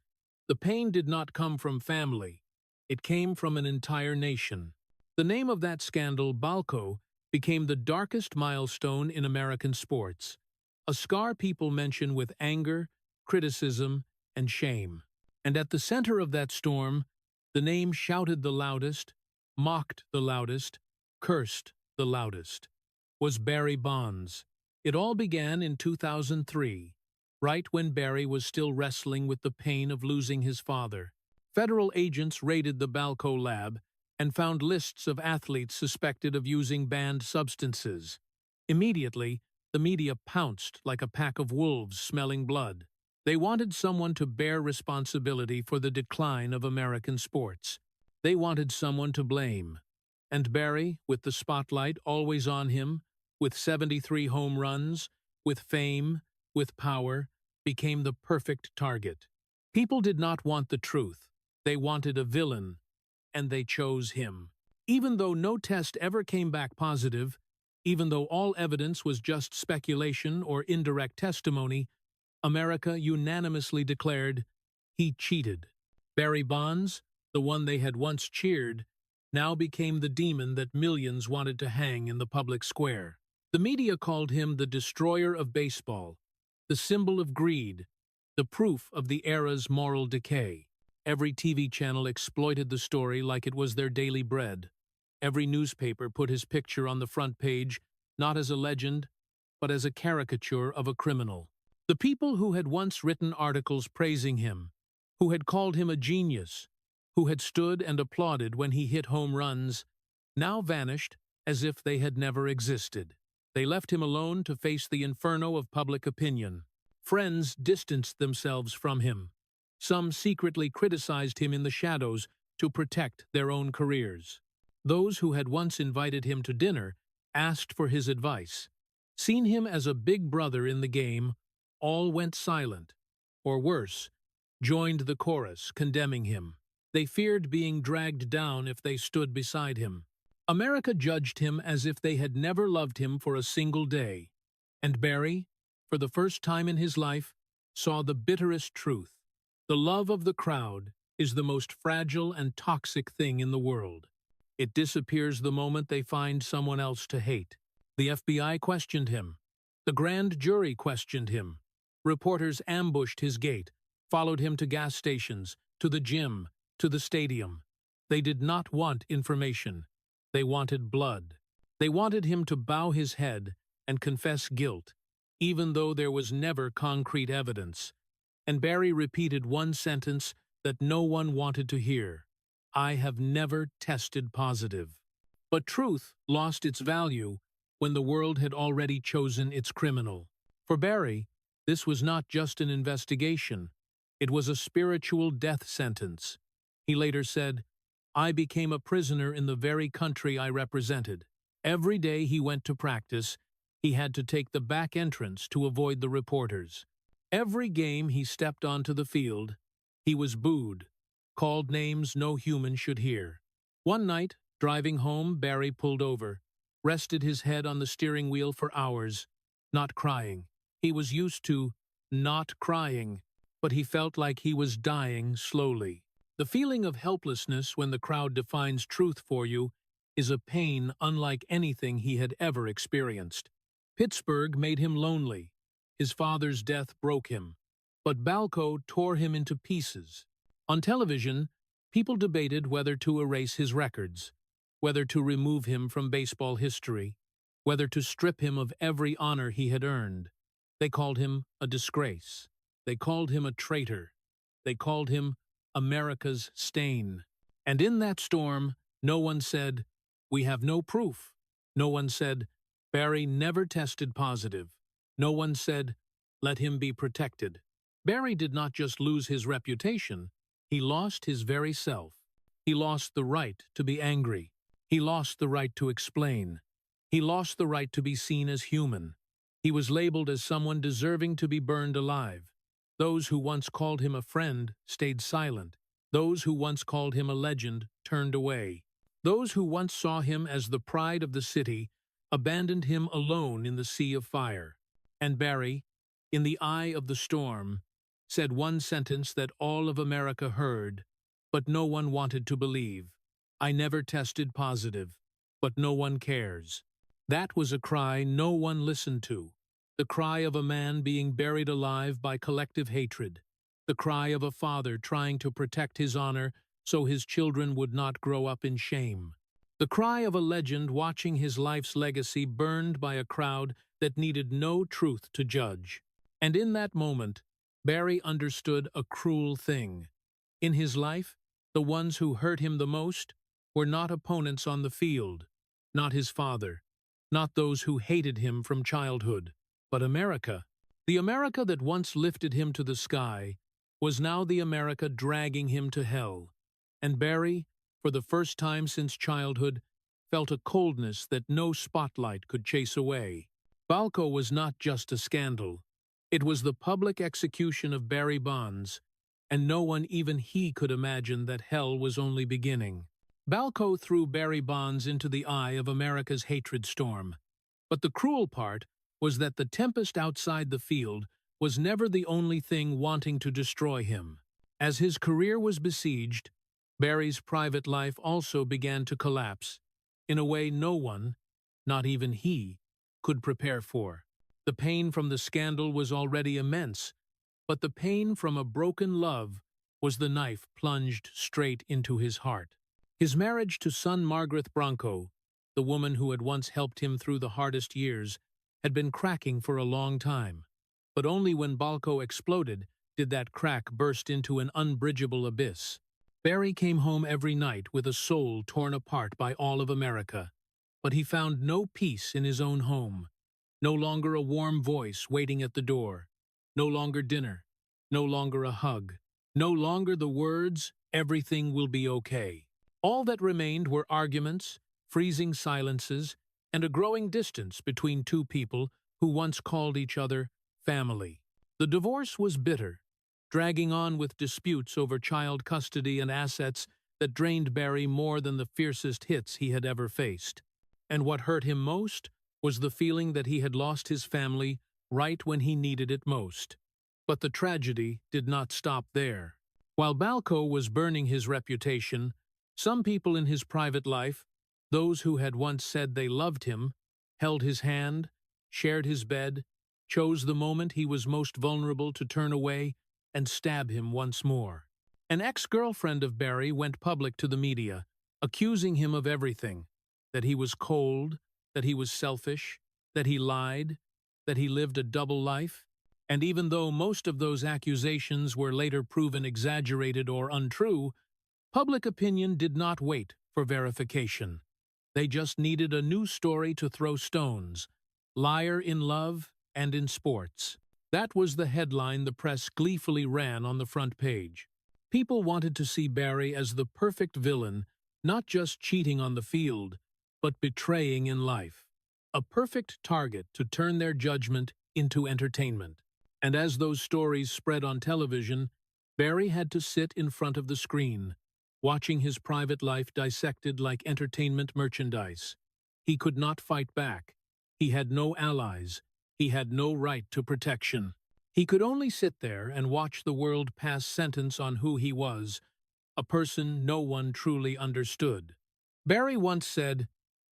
the pain did not come from family. It came from an entire nation. The name of that scandal, Balco, became the darkest milestone in American sports. a scar people mention with anger, criticism, and shame. And at the center of that storm, the name shouted the loudest, mocked the loudest, cursed the loudest, was Barry Bonds. It all began in 2003, right when Barry was still wrestling with the pain of losing his father. Federal agents raided the Balco lab and found lists of athletes suspected of using banned substances. Immediately, the media pounced like a pack of wolves smelling blood. They wanted someone to bear responsibility for the decline of American sports. They wanted someone to blame. And Barry, with the spotlight always on him, with 73 home runs, with fame, with power, became the perfect target. People did not want the truth. They wanted a villain, and they chose him. Even though no test ever came back positive, even though all evidence was just speculation or indirect testimony, America unanimously declared he cheated. Barry Bonds, the one they had once cheered, now became the demon that millions wanted to hang in the public square. The media called him the destroyer of baseball, the symbol of greed, the proof of the era's moral decay. Every TV channel exploited the story like it was their daily bread. Every newspaper put his picture on the front page, not as a legend, but as a caricature of a criminal. The people who had once written articles praising him, who had called him a genius, who had stood and applauded when he hit home runs, now vanished as if they had never existed. They left him alone to face the inferno of public opinion. Friends distanced themselves from him. Some secretly criticized him in the shadows to protect their own careers. Those who had once invited him to dinner asked for his advice. Seen him as a big brother in the game, all went silent, or worse, joined the chorus condemning him. They feared being dragged down if they stood beside him. America judged him as if they had never loved him for a single day. And Barry, for the first time in his life, saw the bitterest truth. The love of the crowd is the most fragile and toxic thing in the world. It disappears the moment they find someone else to hate. The FBI questioned him. The grand jury questioned him. Reporters ambushed his gate, followed him to gas stations, to the gym, to the stadium. They did not want information. They wanted blood. They wanted him to bow his head and confess guilt, even though there was never concrete evidence. And Barry repeated one sentence that no one wanted to hear: "I have never tested positive." But truth lost its value when the world had already chosen its criminal. For Barry, this was not just an investigation. It was a spiritual death sentence. He later said, "I became a prisoner in the very country I represented." Every day he went to practice, he had to take the back entrance to avoid the reporters. Every game he stepped onto the field, he was booed, called names no human should hear. One night, driving home, Barry pulled over, rested his head on the steering wheel for hours, not crying. He was used to not crying, but he felt like he was dying slowly. The feeling of helplessness when the crowd defines truth for you is a pain unlike anything he had ever experienced. Pittsburgh made him lonely. His father's death broke him, but Balco tore him into pieces. On television, people debated whether to erase his records, whether to remove him from baseball history, whether to strip him of every honor he had earned. They called him a disgrace. They called him a traitor. They called him America's stain. And in that storm, no one said, "We have no proof." No one said, "Barry never tested positive." No one said, "Let him be protected." Barry did not just lose his reputation, he lost his very self. He lost the right to be angry. He lost the right to explain. He lost the right to be seen as human. He was labeled as someone deserving to be burned alive. Those who once called him a friend stayed silent. Those who once called him a legend turned away. Those who once saw him as the pride of the city abandoned him alone in the sea of fire. And Barry, in the eye of the storm, said one sentence that all of America heard, but no one wanted to believe: "I never tested positive, but no one cares." That was a cry no one listened to. the cry of a man being buried alive by collective hatred, the cry of a father trying to protect his honor so his children would not grow up in shame, the cry of a legend watching his life's legacy burned by a crowd that needed no truth to judge. And in that moment, Barry understood a cruel thing. In his life, the ones who hurt him the most were not opponents on the field, not his father, not those who hated him from childhood, but America. The America that once lifted him to the sky was now the America dragging him to hell. And Barry, for the first time since childhood, felt a coldness that no spotlight could chase away. Balco was not just a scandal. It was the public execution of Barry Bonds, and no one, even he, could imagine that hell was only beginning. Balco threw Barry Bonds into the eye of America's hatred storm. But the cruel part was that the tempest outside the field was never the only thing wanting to destroy him. As his career was besieged, Barry's private life also began to collapse, in a way no one, not even he, could prepare for. The pain from the scandal was already immense, but the pain from a broken love was the knife plunged straight into his heart. His marriage to son Margaret Bronco, the woman who had once helped him through the hardest years, had been cracking for a long time. But only when Balco exploded did that crack burst into an unbridgeable abyss. Barry came home every night with a soul torn apart by all of America. But he found no peace in his own home. No longer a warm voice waiting at the door. No longer dinner. No longer a hug. No longer the words, "Everything will be okay." All that remained were arguments, freezing silences, and a growing distance between two people who once called each other family. The divorce was bitter, dragging on with disputes over child custody and assets that drained Barry more than the fiercest hits he had ever faced. And what hurt him most was the feeling that he had lost his family right when he needed it most. But the tragedy did not stop there. While Balco was burning his reputation, some people in his private life, those who had once said they loved him, held his hand, shared his bed, chose the moment he was most vulnerable to turn away and stab him once more. An ex-girlfriend of Barry went public to the media, accusing him of everything: that he was cold, that he was selfish, that he lied, that he lived a double life. And even though most of those accusations were later proven exaggerated or untrue, public opinion did not wait for verification. They just needed a new story to throw stones: liar in love and in sports. That was the headline the press gleefully ran on the front page. People wanted to see Barry as the perfect villain, not just cheating on the field, but betraying in life. A perfect target to turn their judgment into entertainment. And as those stories spread on television, Barry had to sit in front of the screen, watching his private life dissected like entertainment merchandise. He could not fight back. He had no allies. He had no right to protection. He could only sit there and watch the world pass sentence on who he was, a person no one truly understood. Barry once said,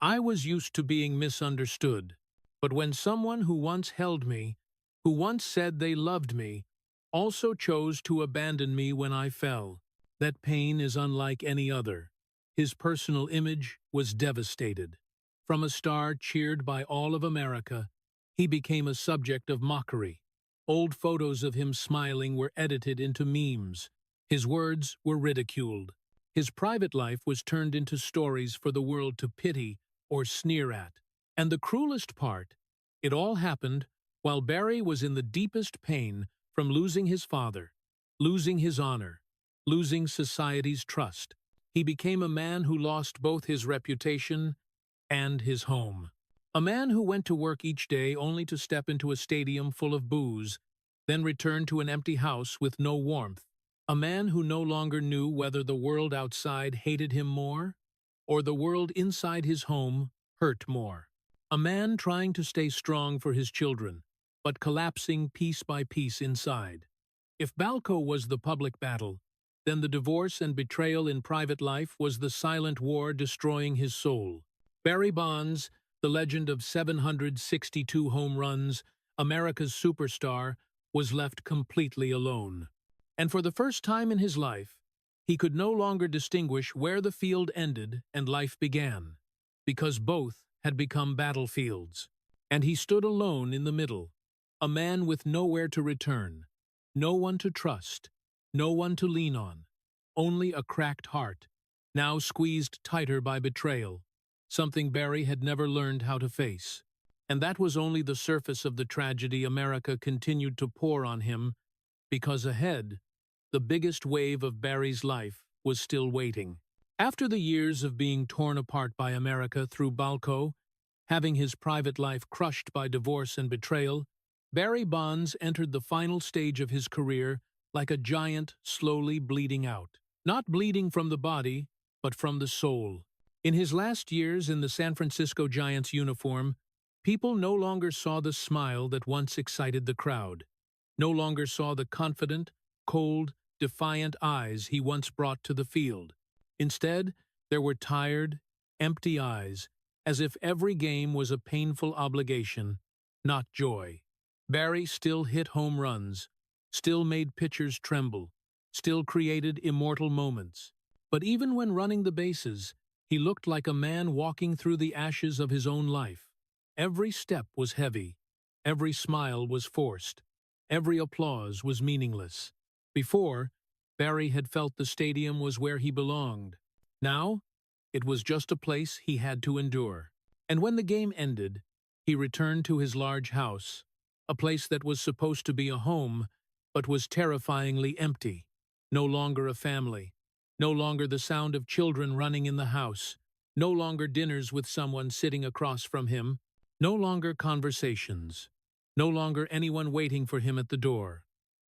"I was used to being misunderstood, but when someone who once held me, who once said they loved me, also chose to abandon me when I fell, that pain is unlike any other." His personal image was devastated. From a star cheered by all of America, he became a subject of mockery. Old photos of him smiling were edited into memes. His words were ridiculed. His private life was turned into stories for the world to pity or sneer at. And the cruelest part, it all happened while Barry was in the deepest pain from losing his father, losing his honor, losing society's trust. He became a man who lost both his reputation and his home. A man who went to work each day only to step into a stadium full of booze, then return to an empty house with no warmth. A man who no longer knew whether the world outside hated him more, or the world inside his home hurt more. A man trying to stay strong for his children, but collapsing piece by piece inside. If Balco was the public battle, then the divorce and betrayal in private life was the silent war destroying his soul. Barry Bonds, the legend of 762 home runs, America's superstar, was left completely alone. And for the first time in his life, he could no longer distinguish where the field ended and life began, because both had become battlefields. And he stood alone in the middle, a man with nowhere to return, no one to trust, no one to lean on, only a cracked heart, now squeezed tighter by betrayal, something Barry had never learned how to face. And that was only the surface of the tragedy America continued to pour on him, because ahead, the biggest wave of Barry's life was still waiting. After the years of being torn apart by America through Balco, having his private life crushed by divorce and betrayal, Barry Bonds entered the final stage of his career like a giant slowly bleeding out. Not bleeding from the body, but from the soul. In his last years in the San Francisco Giants uniform, people no longer saw the smile that once excited the crowd, no longer saw the confident, cold, defiant eyes he once brought to the field. Instead, there were tired, empty eyes, as if every game was a painful obligation, not joy. Barry still hit home runs, still made pitchers tremble, still created immortal moments. But even when running the bases, he looked like a man walking through the ashes of his own life. Every step was heavy, every smile was forced, every applause was meaningless. Before, Barry had felt the stadium was where he belonged. Now, it was just a place he had to endure. And when the game ended, he returned to his large house, a place that was supposed to be a home, but was terrifyingly empty. No longer a family, no longer the sound of children running in the house, no longer dinners with someone sitting across from him, no longer conversations, no longer anyone waiting for him at the door.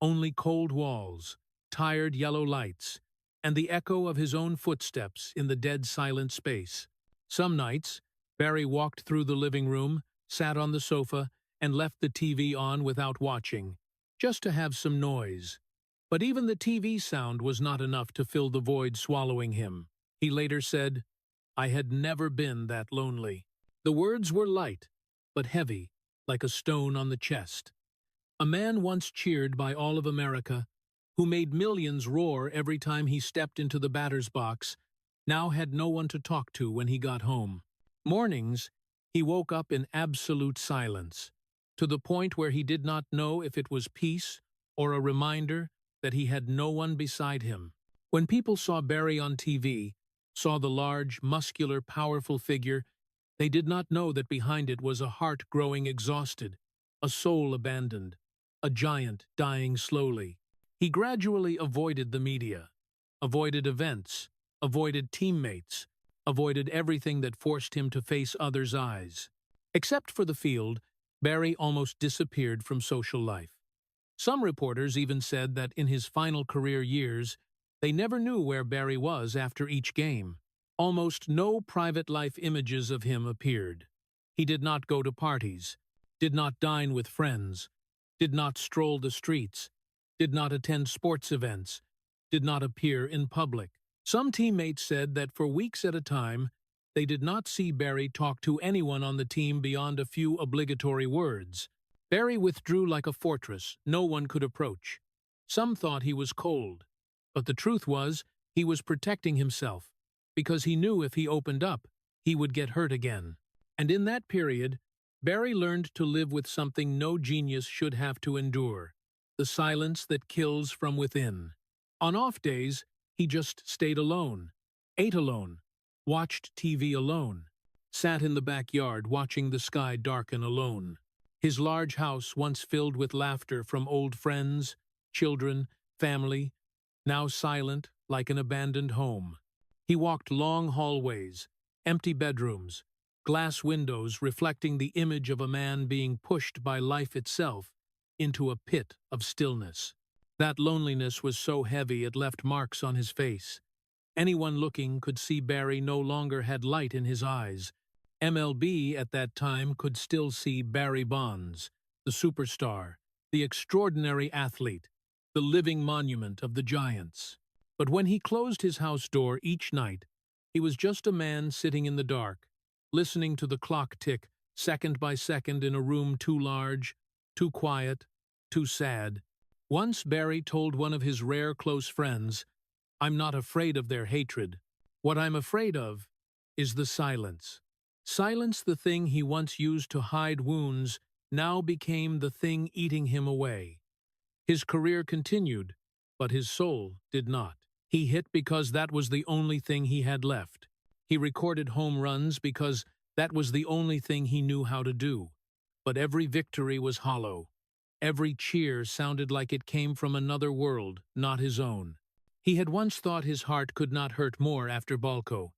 Only cold walls, tired yellow lights, and the echo of his own footsteps in the dead silent space. Some nights, Barry walked through the living room, sat on the sofa, and left the TV on without watching, just to have some noise. But even the TV sound was not enough to fill the void swallowing him. He later said, "I had never been that lonely." The words were light, but heavy, like a stone on the chest. A man once cheered by all of America, who made millions roar every time he stepped into the batter's box, now had no one to talk to when he got home. Mornings, he woke up in absolute silence, to the point where he did not know if it was peace or a reminder that he had no one beside him. When people saw Barry on TV, saw the large, muscular, powerful figure, they did not know that behind it was a heart growing exhausted, a soul abandoned, a giant dying slowly. He gradually avoided the media, avoided events, avoided teammates, avoided everything that forced him to face others' eyes. Except for the field, Barry almost disappeared from social life. Some reporters even said that in his final career years, they never knew where Barry was after each game. Almost no private life images of him appeared. He did not go to parties, did not dine with friends, did not stroll the streets, did not attend sports events, did not appear in public. Some teammates said that for weeks at a time, they did not see Barry talk to anyone on the team beyond a few obligatory words. Barry withdrew like a fortress no one could approach. Some thought he was cold, but the truth was he was protecting himself, because he knew if he opened up, he would get hurt again. And in that period, Barry learned to live with something no genius should have to endure, the silence that kills from within. On off days, he just stayed alone, ate alone, watched TV alone, sat in the backyard watching the sky darken alone. His large house, once filled with laughter from old friends, children, family, now silent like an abandoned home. He walked long hallways, empty bedrooms, glass windows reflecting the image of a man being pushed by life itself into a pit of stillness. That loneliness was so heavy it left marks on his face. Anyone looking could see Barry no longer had light in his eyes. MLB at that time could still see Barry Bonds, the superstar, the extraordinary athlete, the living monument of the Giants. But when he closed his house door each night, he was just a man sitting in the dark, listening to the clock tick second by second in a room too large, too quiet, too sad. Once Barry told one of his rare close friends, "I'm not afraid of their hatred. What I'm afraid of is the silence." Silence, the thing he once used to hide wounds, now became the thing eating him away. His career continued, but his soul did not. He hit because that was the only thing he had left. He recorded home runs because that was the only thing he knew how to do. But every victory was hollow. Every cheer sounded like it came from another world, not his own. He had once thought his heart could not hurt more after Balco,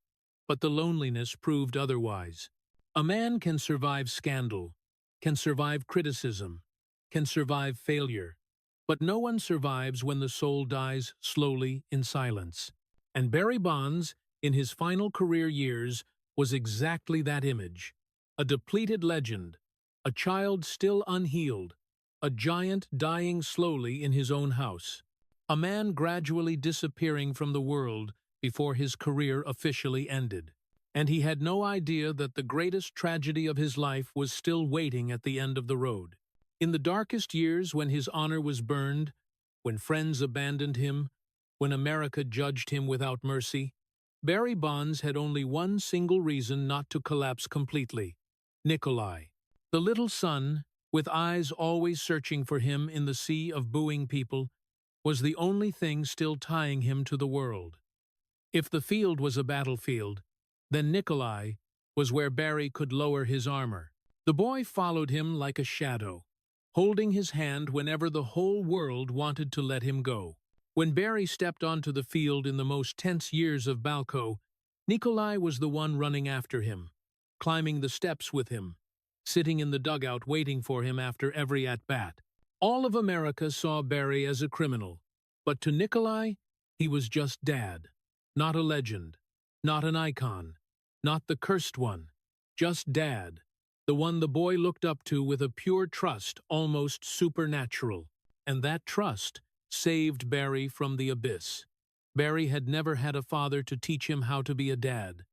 but the loneliness proved otherwise. A man can survive scandal, can survive criticism, can survive failure, but no one survives when the soul dies slowly in silence. And Barry Bonds, in his final career years, was exactly that image. A depleted legend, a child still unhealed, a giant dying slowly in his own house, a man gradually disappearing from the world before his career officially ended. And he had no idea that the greatest tragedy of his life was still waiting at the end of the road. In the darkest years, when his honor was burned, when friends abandoned him, when America judged him without mercy, Barry Bonds had only one single reason not to collapse completely: Nikolai. The little son, with eyes always searching for him in the sea of booing people, was the only thing still tying him to the world. If the field was a battlefield, then Nikolai was where Barry could lower his armor. The boy followed him like a shadow, holding his hand whenever the whole world wanted to let him go. When Barry stepped onto the field in the most tense years of Balco, Nikolai was the one running after him, climbing the steps with him, sitting in the dugout waiting for him after every at-bat. All of America saw Barry as a criminal, but to Nikolai, he was just Dad. Not a legend, not an icon, not the cursed one, just Dad, the one the boy looked up to with a pure trust almost supernatural. And that trust saved Barry from the abyss. Barry had never had a father to teach him how to be a dad,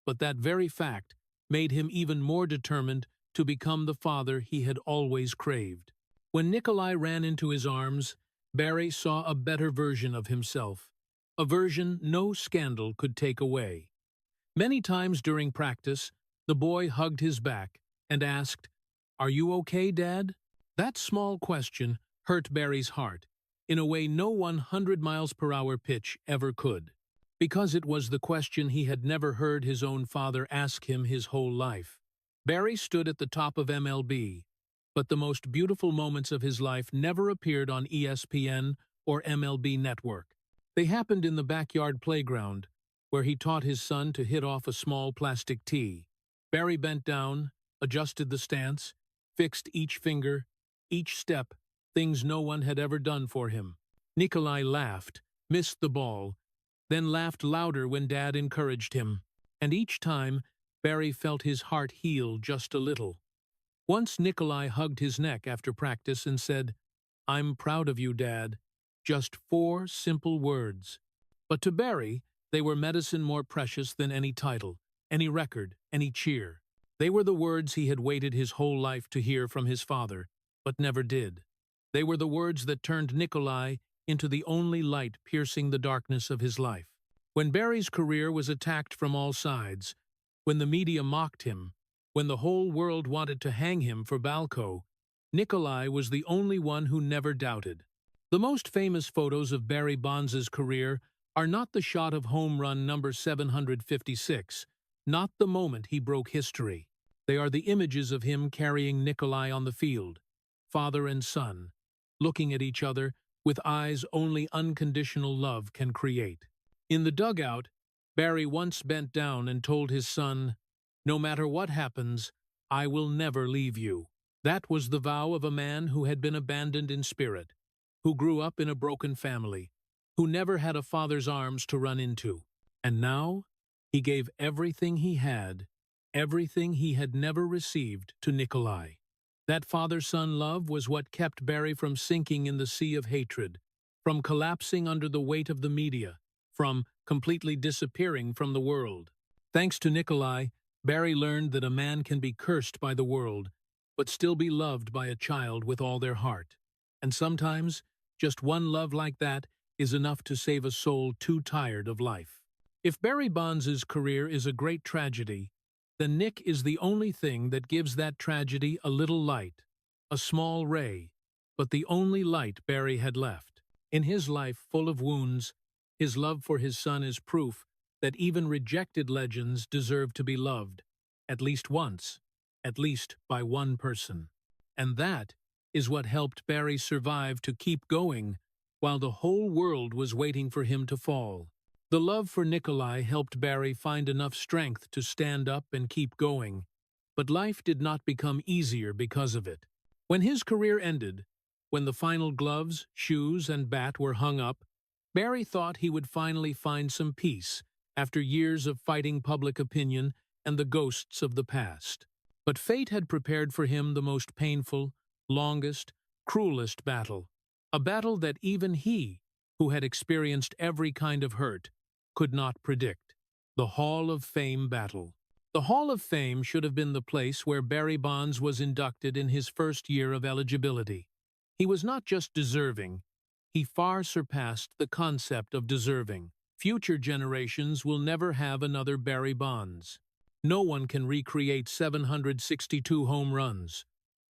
but that very fact made him even more determined to become the father he had always craved. When Nikolai ran into his arms, Barry saw a better version of himself, a version no scandal could take away. Many times during practice, the boy hugged his back and asked, "Are you okay, Dad?" That small question hurt Barry's heart in a way no 100 miles per hour pitch ever could, because it was the question he had never heard his own father ask him his whole life. Barry stood at the top of MLB, but the most beautiful moments of his life never appeared on ESPN or MLB Network. They happened in the backyard playground, where he taught his son to hit off a small plastic tee. Barry bent down, adjusted the stance, fixed each finger, each step, things no one had ever done for him. Nikolai laughed, missed the ball, then laughed louder when Dad encouraged him. And each time, Barry felt his heart heal just a little. Once Nikolai hugged his neck after practice and said, "I'm proud of you, Dad." Just 4 simple words. But to Barry, they were medicine more precious than any title, any record, any cheer. They were the words he had waited his whole life to hear from his father, but never did. They were the words that turned Nikolai into the only light piercing the darkness of his life. When Barry's career was attacked from all sides, when the media mocked him, when the whole world wanted to hang him for Balco, Nikolai was the only one who never doubted. The most famous photos of Barry Bonds' career are not the shot of home run number 756, not the moment he broke history. They are the images of him carrying Nikolai on the field, father and son, looking at each other with eyes only unconditional love can create. In the dugout, Barry once bent down and told his son, "No matter what happens, I will never leave you." That was the vow of a man who had been abandoned in spirit, who grew up in a broken family, who never had a father's arms to run into. And now, he gave everything he had, everything he had never received, to Nikolai. That father-son love was what kept Barry from sinking in the sea of hatred, from collapsing under the weight of the media, from completely disappearing from the world. Thanks to Nikolai, Barry learned that a man can be cursed by the world, but still be loved by a child with all their heart. And sometimes, just one love like that is enough to save a soul too tired of life. If Barry Bonds' career is a great tragedy, then Nick is the only thing that gives that tragedy a little light, a small ray, but the only light Barry had left. In his life full of wounds, his love for his son is proof that even rejected legends deserve to be loved, at least once, at least by one person. And that is what helped Barry survive to keep going while the whole world was waiting for him to fall. The love for Nikolai helped Barry find enough strength to stand up and keep going, but life did not become easier because of it. When his career ended, when the final gloves, shoes, and bat were hung up, Barry thought he would finally find some peace after years of fighting public opinion and the ghosts of the past. But fate had prepared for him the most painful, longest, cruelest battle, a battle that even he, who had experienced every kind of hurt, could not predict. The Hall of Fame battle. The Hall of Fame should have been the place where Barry Bonds was inducted in his first year of eligibility. He was not just deserving, he far surpassed the concept of deserving. Future generations will never have another Barry Bonds. No one can recreate 762 home runs.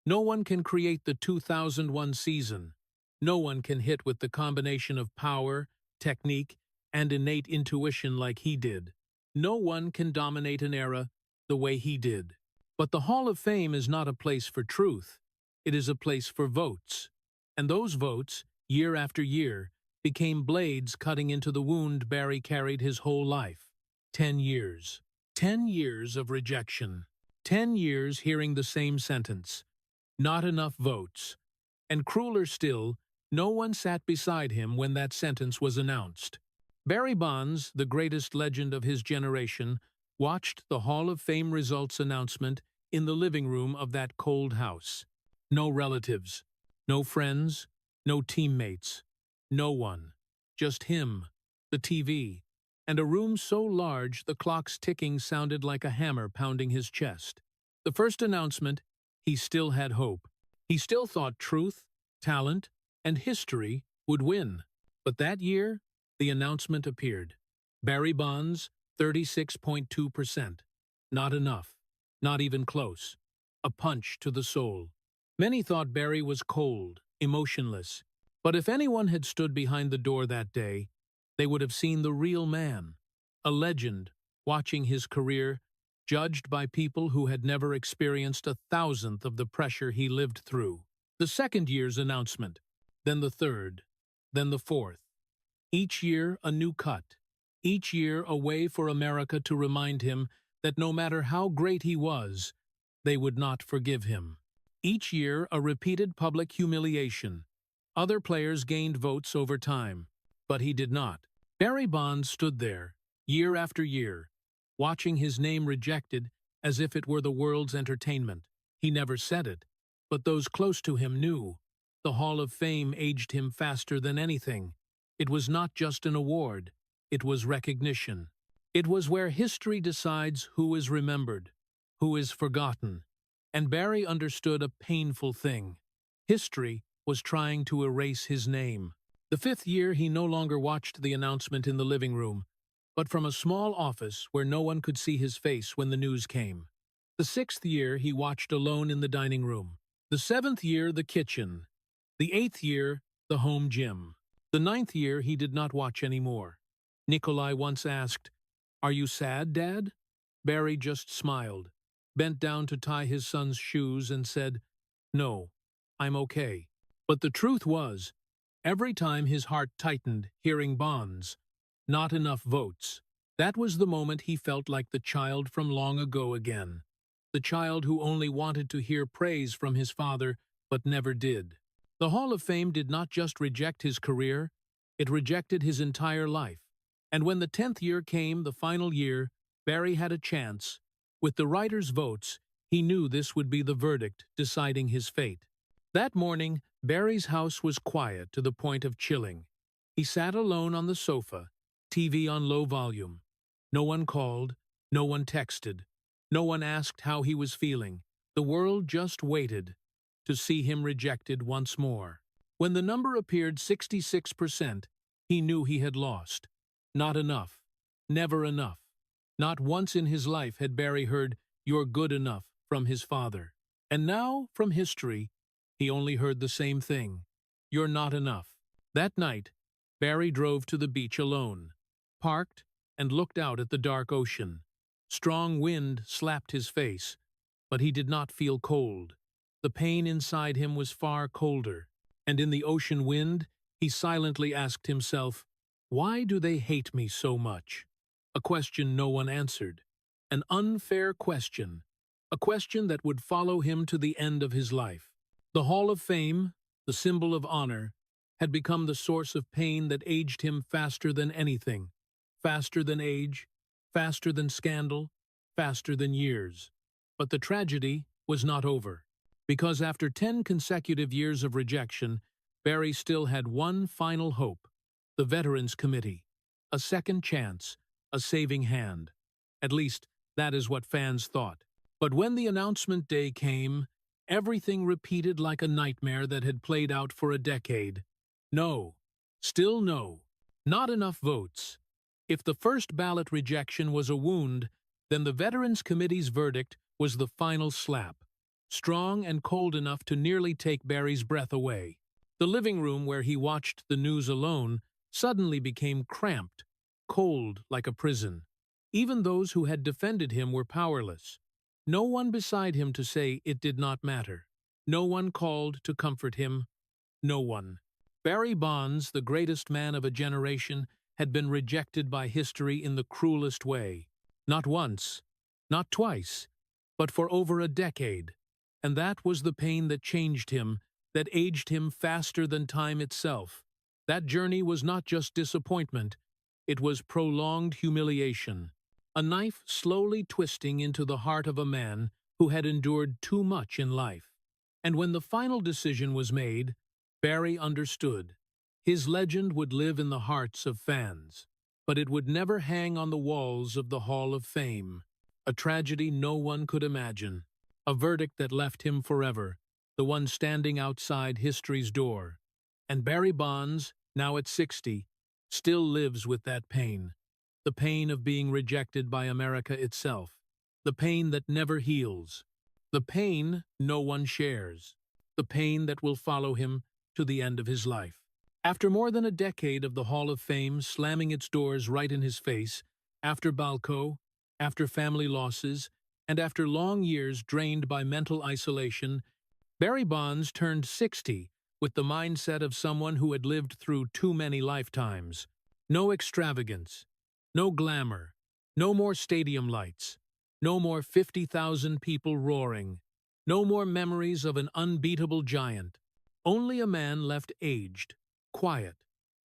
No one can create the 2001 season. No one can hit with the combination of power, technique, and innate intuition like he did. No one can dominate an era the way he did. But the Hall of Fame is not a place for truth. It is a place for votes. And those votes, year after year, became blades cutting into the wound Barry carried his whole life. 10 years. 10 years of rejection. 10 years hearing the same sentence. Not enough votes. And crueler still, no one sat beside him when that sentence was announced. Barry Bonds, the greatest legend of his generation, watched the Hall of Fame results announcement in the living room of that cold house. No relatives, no friends, no teammates, no one. Just him, the TV, and a room so large the clock's ticking sounded like a hammer pounding his chest. The first announcement, he still had hope. He still thought truth, talent, and history would win. But that year, the announcement appeared. Barry Bonds, 36.2%. Not enough. Not even close. A punch to the soul. Many thought Barry was cold, emotionless. But if anyone had stood behind the door that day, they would have seen the real man. A legend, watching his career, judged by people who had never experienced 1,000th of the pressure he lived through. The second year's announcement. Then the third. Then the fourth. Each year a new cut. Each year a way for America to remind him that no matter how great he was, they would not forgive him. Each year a repeated public humiliation. Other players gained votes over time, but he did not. Barry Bonds stood there, year after year, watching his name rejected as if it were the world's entertainment. He never said it, but those close to him knew. The Hall of Fame aged him faster than anything. It was not just an award, it was recognition. It was where history decides who is remembered, who is forgotten. And Barry understood a painful thing. History was trying to erase his name. The fifth year he no longer watched the announcement in the living room, but from a small office where no one could see his face when the news came. The sixth year he watched alone in the dining room. The seventh year the kitchen. The eighth year the home gym. The ninth year he did not watch anymore. Nikolai once asked, "Are you sad, Dad?" Barry just smiled, bent down to tie his son's shoes and said, "No, I'm okay." But the truth was, every time his heart tightened hearing Bonds, not enough votes, that was the moment he felt like the child from long ago again. The child who only wanted to hear praise from his father, but never did. The Hall of Fame did not just reject his career, it rejected his entire life. And when the 10th year came, the final year, Barry had a chance. With the writers' votes, he knew this would be the verdict deciding his fate. That morning, Barry's house was quiet to the point of chilling. He sat alone on the sofa, TV on low volume. No one called, no one texted, no one asked how he was feeling. The world just waited to see him rejected once more. When the number appeared 66%, he knew he had lost. Not enough. Never enough. Not once in his life had Barry heard, "You're good enough," from his father. And now, from history, he only heard the same thing. "You're not enough." That night, Barry drove to the beach alone, parked, and looked out at the dark ocean. Strong wind slapped his face, but he did not feel cold. The pain inside him was far colder, and in the ocean wind, he silently asked himself, "Why do they hate me so much?" A question no one answered. An unfair question. A question that would follow him to the end of his life. The Hall of Fame, the symbol of honor, had become the source of pain that aged him faster than anything. Faster than age, faster than scandal, faster than years. But the tragedy was not over. Because after 10 consecutive years of rejection, Barry still had one final hope: the Veterans Committee. A second chance, a saving hand. At least, that is what fans thought. But when the announcement day came, everything repeated like a nightmare that had played out for a decade. No. Still no. Not enough votes. If the first ballot rejection was a wound, then the Veterans Committee's verdict was the final slap. Strong and cold enough to nearly take Barry's breath away. The living room where he watched the news alone suddenly became cramped, cold like a prison. Even those who had defended him were powerless. No one beside him to say it did not matter. No one called to comfort him. No one. Barry Bonds, the greatest man of a generation, had been rejected by history in the cruelest way. Not once, not twice, but for over a decade. And that was the pain that changed him, that aged him faster than time itself. That journey was not just disappointment, it was prolonged humiliation. A knife slowly twisting into the heart of a man who had endured too much in life. And when the final decision was made, Barry understood. His legend would live in the hearts of fans, but it would never hang on the walls of the Hall of Fame. A tragedy no one could imagine. A verdict that left him forever, the one standing outside history's door. And Barry Bonds, now at 60, still lives with that pain. The pain of being rejected by America itself. The pain that never heals. The pain no one shares. The pain that will follow him to the end of his life. After more than a decade of the Hall of Fame slamming its doors right in his face, after Balco, after family losses, and after long years drained by mental isolation, Barry Bonds turned 60 with the mindset of someone who had lived through too many lifetimes. No extravagance, no glamour, no more stadium lights, no more 50,000 people roaring, no more memories of an unbeatable giant. Only a man left aged, quiet,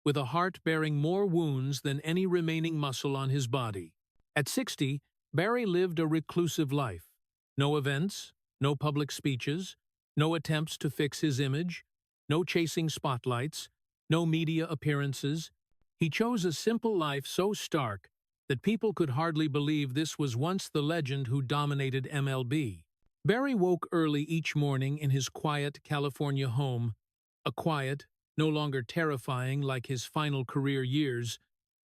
with a heart bearing more wounds than any remaining muscle on his body. At 60, Barry lived a reclusive life. No events, no public speeches, no attempts to fix his image, no chasing spotlights, no media appearances. He chose a simple life so stark that people could hardly believe this was once the legend who dominated MLB. Barry woke early each morning in his quiet California home, a quiet, no longer terrifying like his final career years,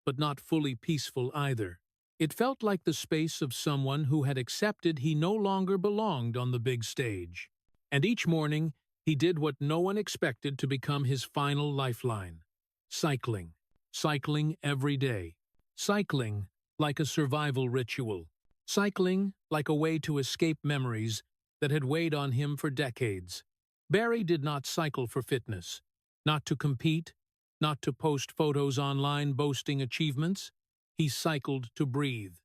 but not fully peaceful either. It felt like the space of someone who had accepted he no longer belonged on the big stage. And each morning, he did what no one expected to become his final lifeline: cycling. Cycling every day. Cycling like a survival ritual. Cycling like a way to escape memories that had weighed on him for decades. Barry did not cycle for fitness, not to compete, not to post photos online boasting achievements. He cycled to breathe,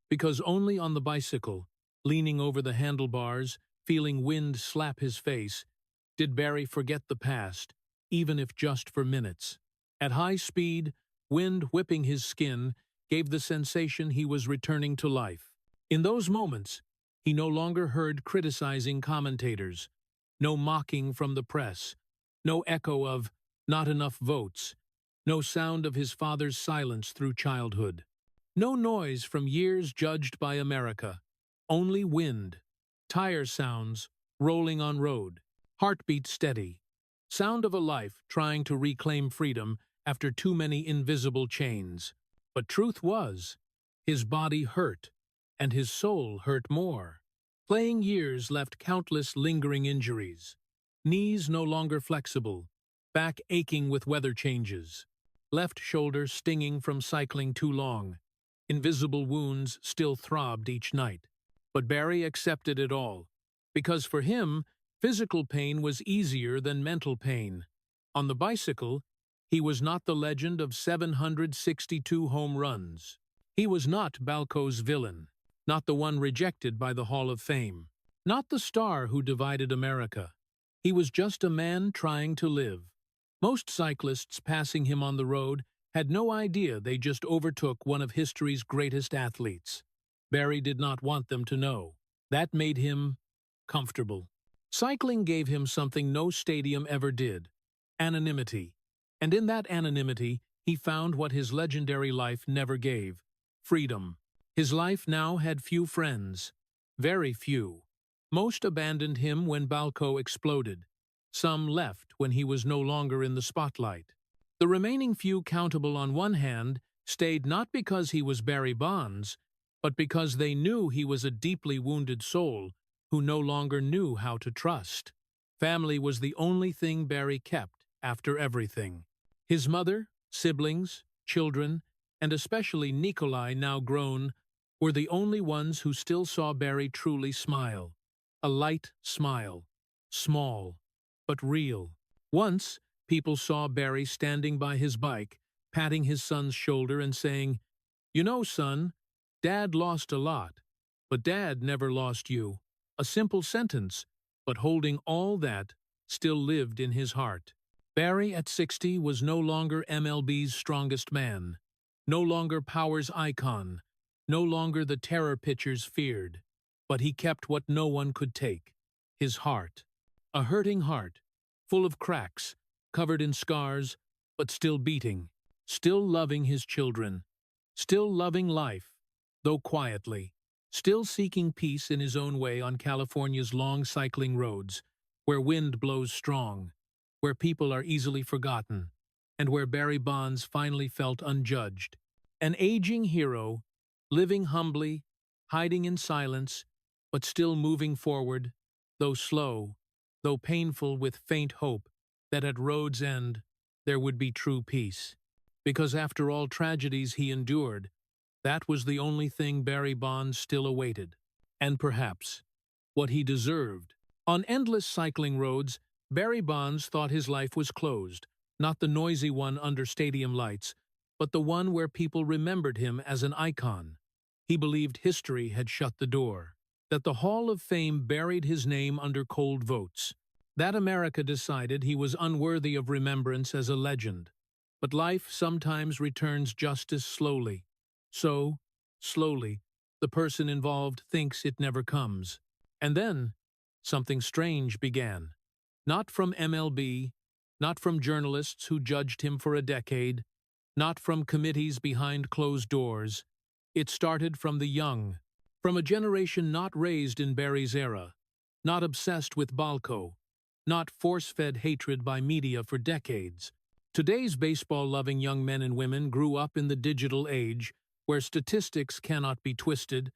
because only on the bicycle, leaning over the handlebars, feeling wind slap his face, did Barry forget the past, even if just for minutes. At high speed, wind whipping his skin gave the sensation he was returning to life. In those moments, he no longer heard criticizing commentators, no mocking from the press, no echo of "not enough votes," no sound of his father's silence through childhood. No noise from years judged by America, only wind, tire sounds, rolling on road, heartbeat steady, sound of a life trying to reclaim freedom after too many invisible chains. But truth was, his body hurt, and his soul hurt more. Playing years left countless lingering injuries. Knees no longer flexible, back aching with weather changes, left shoulder stinging from cycling too long. Invisible wounds still throbbed each night. But Barry accepted it all, because for him, physical pain was easier than mental pain. On the bicycle, he was not the legend of 762 home runs. He was not Balco's villain, not the one rejected by the Hall of Fame, not the star who divided America. He was just a man trying to live. Most cyclists passing him on the road had no idea they just overtook one of history's greatest athletes. Barry did not want them to know. That made him comfortable. Cycling gave him something no stadium ever did: anonymity. And in that anonymity, he found what his legendary life never gave: freedom. His life now had few friends. Very few. Most abandoned him when Balco exploded. Some left when he was no longer in the spotlight. The remaining few, countable on one hand, stayed not because he was Barry Bonds, but because they knew he was a deeply wounded soul who no longer knew how to trust. Family was the only thing Barry kept after everything. His mother, siblings, children, and especially Nikolai, now grown, were the only ones who still saw Barry truly smile. A light smile. Small, but real. Once, people saw Barry standing by his bike, patting his son's shoulder and saying, "You know, son, Dad lost a lot, but Dad never lost you." A simple sentence, but holding all that, still lived in his heart. Barry at 60 was no longer MLB's strongest man, no longer Power's icon, no longer the terror pitchers feared, but he kept what no one could take: his heart. A hurting heart, full of cracks, covered in scars, but still beating, still loving his children, still loving life, though quietly, still seeking peace in his own way on California's long cycling roads, where wind blows strong, where people are easily forgotten, and where Barry Bonds finally felt unjudged. An aging hero, living humbly, hiding in silence, but still moving forward, though slow, though painful, with faint hope that at road's end there would be true peace. Because after all tragedies he endured, that was the only thing Barry Bonds still awaited. And perhaps what he deserved. On endless cycling roads, Barry Bonds thought his life was closed, not the noisy one under stadium lights, but the one where people remembered him as an icon. He believed history had shut the door, that the Hall of Fame buried his name under cold votes, that America decided he was unworthy of remembrance as a legend. But life sometimes returns justice slowly. So, slowly, the person involved thinks it never comes. And then, something strange began. Not from MLB, not from journalists who judged him for a decade, not from committees behind closed doors. It started from the young, from a generation not raised in Barry's era, not obsessed with Balco, not force-fed hatred by media for decades. Today's baseball-loving young men and women grew up in the digital age, where statistics cannot be twisted,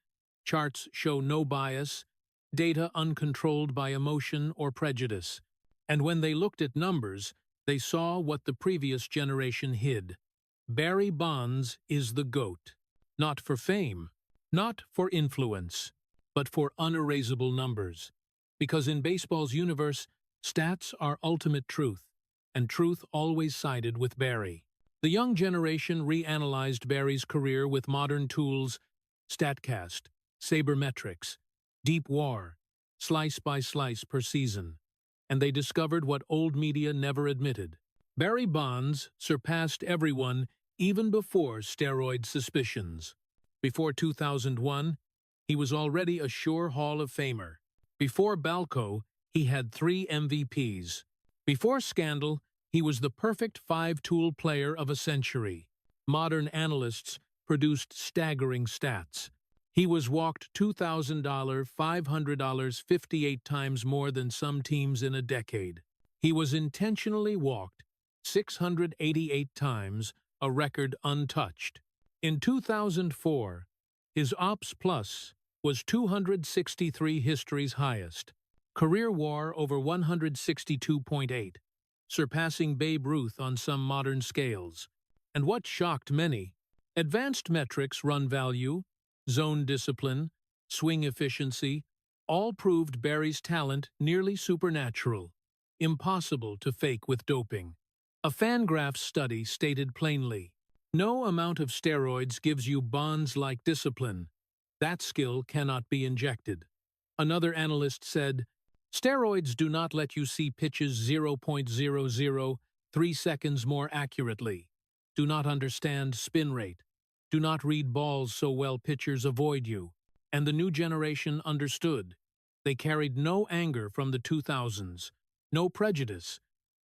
charts show no bias, data uncontrolled by emotion or prejudice. And when they looked at numbers, they saw what the previous generation hid. Barry Bonds is the GOAT. Not for fame, not for influence, but for unerasable numbers. Because in baseball's universe, stats are ultimate truth, and truth always sided with Barry. The young generation reanalyzed Barry's career with modern tools: StatCast, sabermetrics, deep WAR, slice by slice per season. And they discovered what old media never admitted. Barry Bonds surpassed everyone even before steroid suspicions. Before 2001, he was already a sure Hall of Famer. Before Balco, he had 3 MVPs. Before scandal, he was the perfect 5-tool player of a century. Modern analysts produced staggering stats. He was walked $2,000, $500, 58 times more than some teams in a decade. He was intentionally walked 688 times, a record untouched. In 2004, his OPS Plus was 263, history's highest. Career WAR over 162.8, surpassing Babe Ruth on some modern scales. And what shocked many, advanced metrics, run value, zone discipline, swing efficiency, all proved Barry's talent nearly supernatural, impossible to fake with doping. A Fangraphs study stated plainly, "No amount of steroids gives you Bonds-like discipline. That skill cannot be injected." Another analyst said, "Steroids do not let you see pitches 0.003 seconds more accurately, do not understand spin rate, do not read balls so well pitchers avoid you." And the new generation understood. They carried no anger from the 2000s, no prejudice.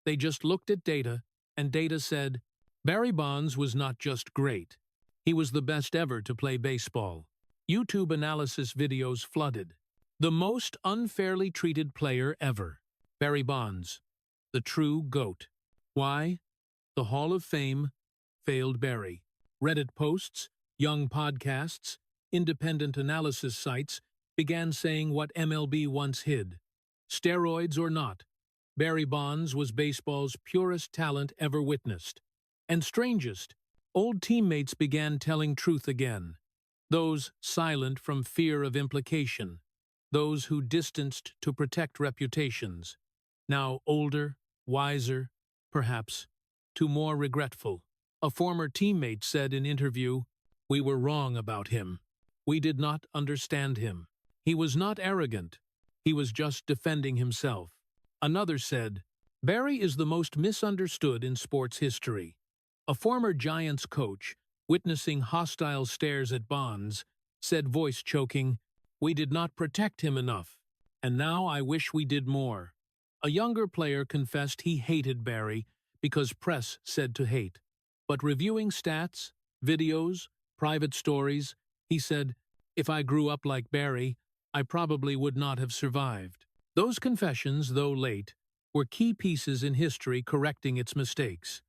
They just looked at data, and data said, Barry Bonds was not just great. He was the best ever to play baseball. YouTube analysis videos flooded. The most unfairly treated player ever. Barry Bonds, the true GOAT. Why? The Hall of Fame failed Barry. Reddit posts, young podcasts, independent analysis sites began saying what MLB once hid. Steroids or not, Barry Bonds was baseball's purest talent ever witnessed. And strangest, old teammates began telling truth again. Those silent from fear of implication. Those who distanced to protect reputations. Now older, wiser, perhaps, too more regretful. A former teammate said in interview, "We were wrong about him. We did not understand him. He was not arrogant. He was just defending himself." Another said, "Barry is the most misunderstood in sports history." A former Giants coach, witnessing hostile stares at Bonds, said, voice choking, "We did not protect him enough, and now I wish we did more." A younger player confessed he hated Barry because press said to hate. But reviewing stats, videos, private stories, he said, "If I grew up like Barry, I probably would not have survived." Those confessions, though late, were key pieces in history correcting its mistakes.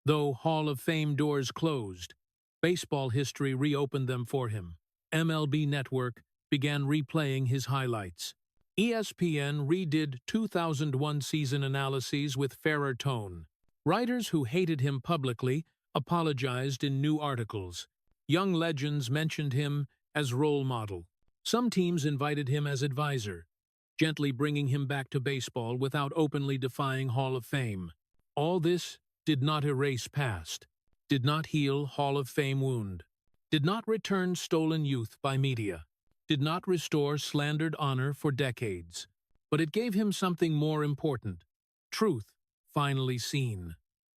Though Hall of Fame doors closed, baseball history reopened them for him. MLB Network began replaying his highlights. ESPN redid 2001 season analyses with fairer tone. Writers who hated him publicly apologized in new articles. Young legends mentioned him as role model. Some teams invited him as advisor, gently bringing him back to baseball without openly defying Hall of Fame. All this did not erase past, did not heal Hall of Fame wound, did not return stolen youth by media, did not restore slandered honor for decades. But it gave him something more important, truth finally seen.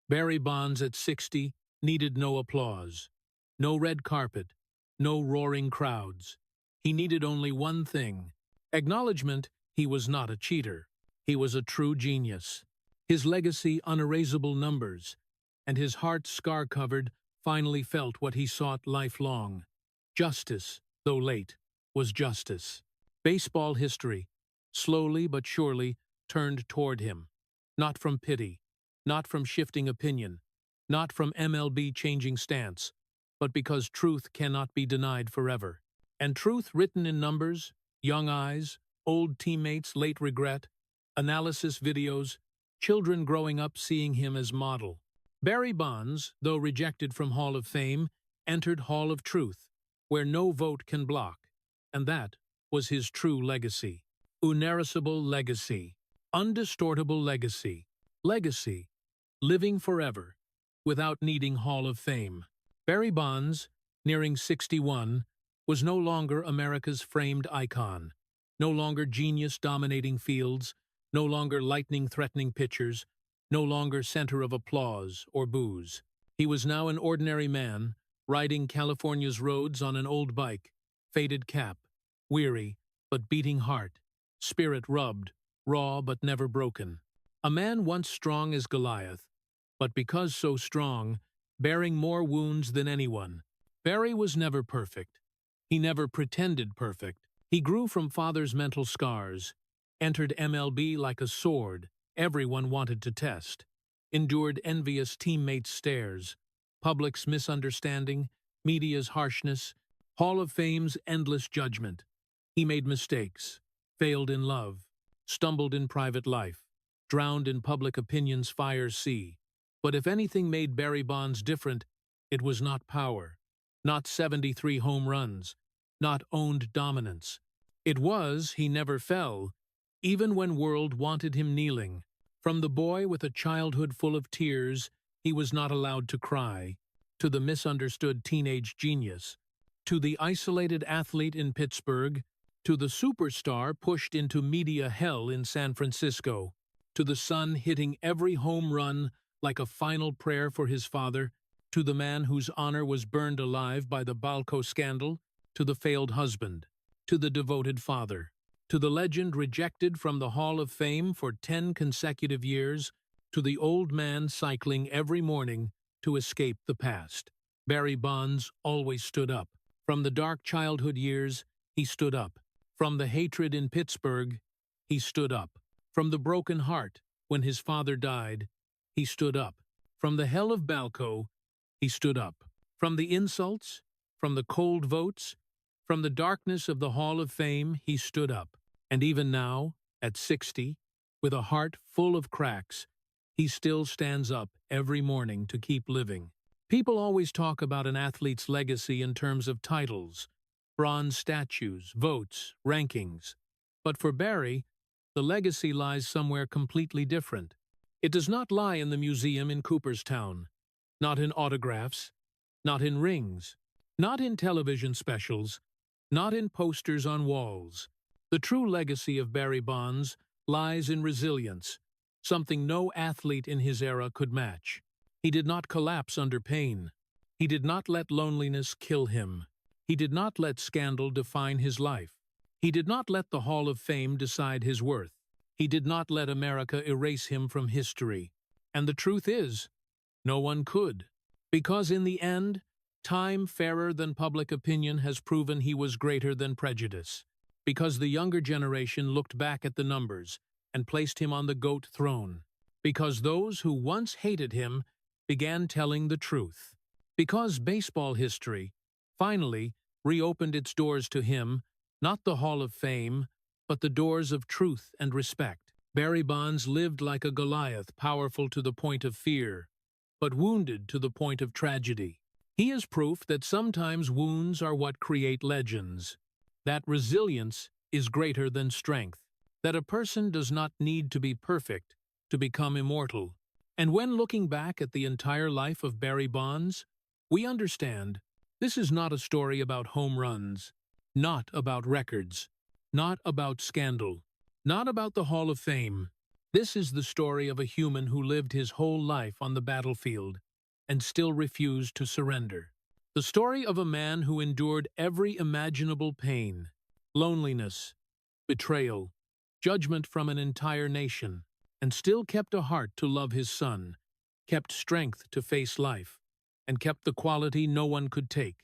Barry Bonds at 60 needed no applause, no red carpet, no roaring crowds. He needed only one thing, acknowledgement he was not a cheater. He was a true genius. His legacy unerasable numbers, and his heart scar-covered finally felt what he sought lifelong. Justice, though late, was justice. Baseball history, slowly but surely, turned toward him. Not from pity, not from shifting opinion, not from MLB changing stance, but because truth cannot be denied forever. And truth written in numbers, young eyes, old teammates' late regret, analysis videos, children growing up seeing him as model. Barry Bonds, though rejected from Hall of Fame, entered Hall of Truth, where no vote can block. And that was his true legacy. Unerasable legacy. Undistortable legacy. Legacy. Living forever, without needing Hall of Fame. Barry Bonds, nearing 61, was no longer America's framed icon, no longer genius dominating fields, no longer lightning-threatening pitchers, no longer center of applause or boos. He was now an ordinary man, riding California's roads on an old bike, faded cap, weary but beating heart, spirit rubbed, raw but never broken. A man once strong as Goliath, but because so strong, bearing more wounds than anyone. Barry was never perfect. He never pretended perfect. He grew from father's mental scars, entered MLB like a sword everyone wanted to test, endured envious teammates' stares, public's misunderstanding, media's harshness, Hall of Fame's endless judgment. He made mistakes, failed in love, stumbled in private life, drowned in public opinion's fire sea. But if anything made Barry Bonds different, it was not power, not 73 home runs, not owned dominance. It was he never fell, even when world wanted him kneeling. From the boy with a childhood full of tears he was not allowed to cry, to the misunderstood teenage genius, to the isolated athlete in Pittsburgh, to the superstar pushed into media hell in San Francisco, to the son hitting every home run like a final prayer for his father, to the man whose honor was burned alive by the Balco scandal, to the failed husband, to the devoted father, to the legend rejected from the Hall of Fame for 10 consecutive years, to the old man cycling every morning to escape the past. Barry Bonds always stood up. From the dark childhood years, he stood up. From the hatred in Pittsburgh, he stood up. From the broken heart, when his father died, he stood up. From the hell of Balco, he stood up. From the insults, from the cold votes, from the darkness of the Hall of Fame, he stood up. And even now, at 60, with a heart full of cracks, he still stands up every morning to keep living. People always talk about an athlete's legacy in terms of titles, bronze statues, votes, rankings. But for Barry, the legacy lies somewhere completely different. It does not lie in the museum in Cooperstown, not in autographs, not in rings, not in television specials, not in posters on walls. The true legacy of Barry Bonds lies in resilience, something no athlete in his era could match. He did not collapse under pain. He did not let loneliness kill him. He did not let scandal define his life. He did not let the Hall of Fame decide his worth. He did not let America erase him from history. And the truth is, no one could. Because in the end, time fairer than public opinion has proven he was greater than prejudice. Because the younger generation looked back at the numbers and placed him on the GOAT throne. Because those who once hated him began telling the truth. Because baseball history finally reopened its doors to him, not the Hall of Fame, but the doors of truth and respect. Barry Bonds lived like a Goliath, powerful to the point of fear, but wounded to the point of tragedy. He is proof that sometimes wounds are what create legends, that resilience is greater than strength, that a person does not need to be perfect to become immortal. And when looking back at the entire life of Barry Bonds, we understand this is not a story about home runs, not about records, not about scandal, not about the Hall of Fame. This is the story of a human who lived his whole life on the battlefield and still refused to surrender. The story of a man who endured every imaginable pain, loneliness, betrayal, judgment from an entire nation, and still kept a heart to love his son, kept strength to face life, and kept the quality no one could take,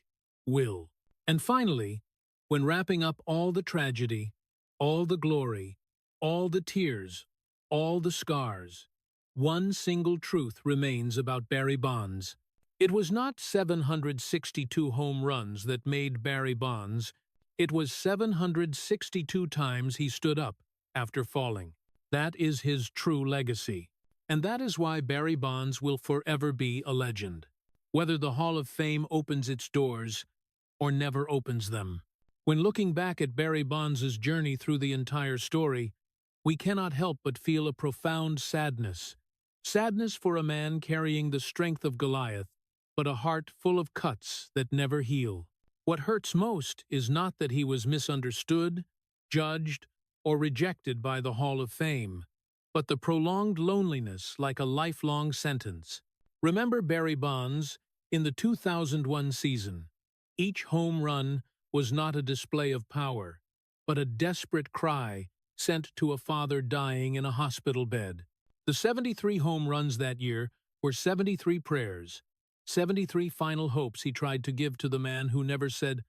will. And finally, when wrapping up all the tragedy, all the glory, all the tears, all the scars, one single truth remains about Barry Bonds. It was not 762 home runs that made Barry Bonds. It was 762 times he stood up after falling. That is his true legacy. And that is why Barry Bonds will forever be a legend, whether the Hall of Fame opens its doors or never opens them. When looking back at Barry Bonds' journey through the entire story, we cannot help but feel a profound sadness. Sadness for a man carrying the strength of Goliath, but a heart full of cuts that never heal. What hurts most is not that he was misunderstood, judged, or rejected by the Hall of Fame, but the prolonged loneliness like a lifelong sentence. Remember Barry Bonds in the 2001 season. Each home run was not a display of power, but a desperate cry sent to a father dying in a hospital bed. The 73 home runs that year were 73 prayers, 73 final hopes he tried to give to the man who never said,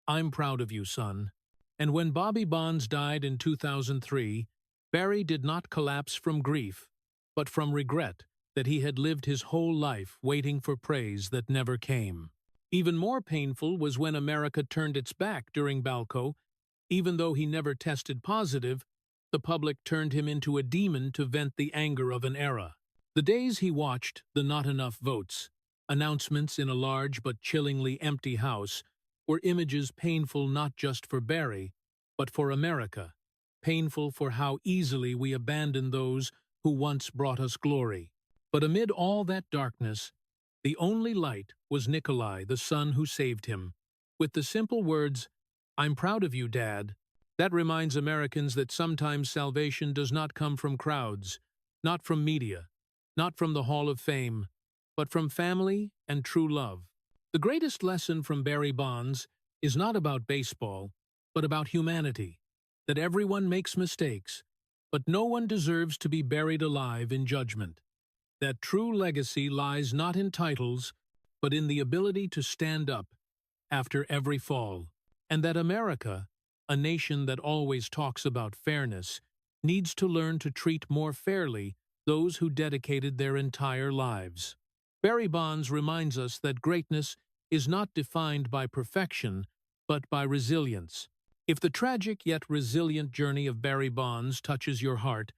I'm proud of you, son. And when Bobby Bonds died in 2003, Barry did not collapse from grief, but from regret that he had lived his whole life waiting for praise that never came. Even more painful was when America turned its back during Balco. Even though he never tested positive, the public turned him into a demon to vent the anger of an era. The days he watched the not enough votes, announcements in a large but chillingly empty house, were images painful not just for Barry, but for America, painful for how easily we abandon those who once brought us glory. But amid all that darkness, the only light was Nikolai, the son who saved him. With the simple words, "I'm proud of you, Dad," that reminds Americans that sometimes salvation does not come from crowds, not from media, not from the Hall of Fame, but from family and true love. The greatest lesson from Barry Bonds is not about baseball, but about humanity, that everyone makes mistakes, but no one deserves to be buried alive in judgment. That true legacy lies not in titles, but in the ability to stand up after every fall. And that America, a nation that always talks about fairness, needs to learn to treat more fairly those who dedicated their entire lives. Barry Bonds reminds us that greatness is not defined by perfection, but by resilience. If the tragic yet resilient journey of Barry Bonds touches your heart,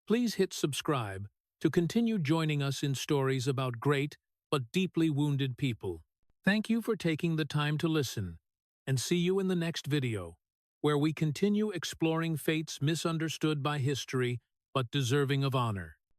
please hit subscribe to continue joining us in stories about great but deeply wounded people. Thank you for taking the time to listen, and see you in the next video, where we continue exploring fates misunderstood by history but deserving of honor.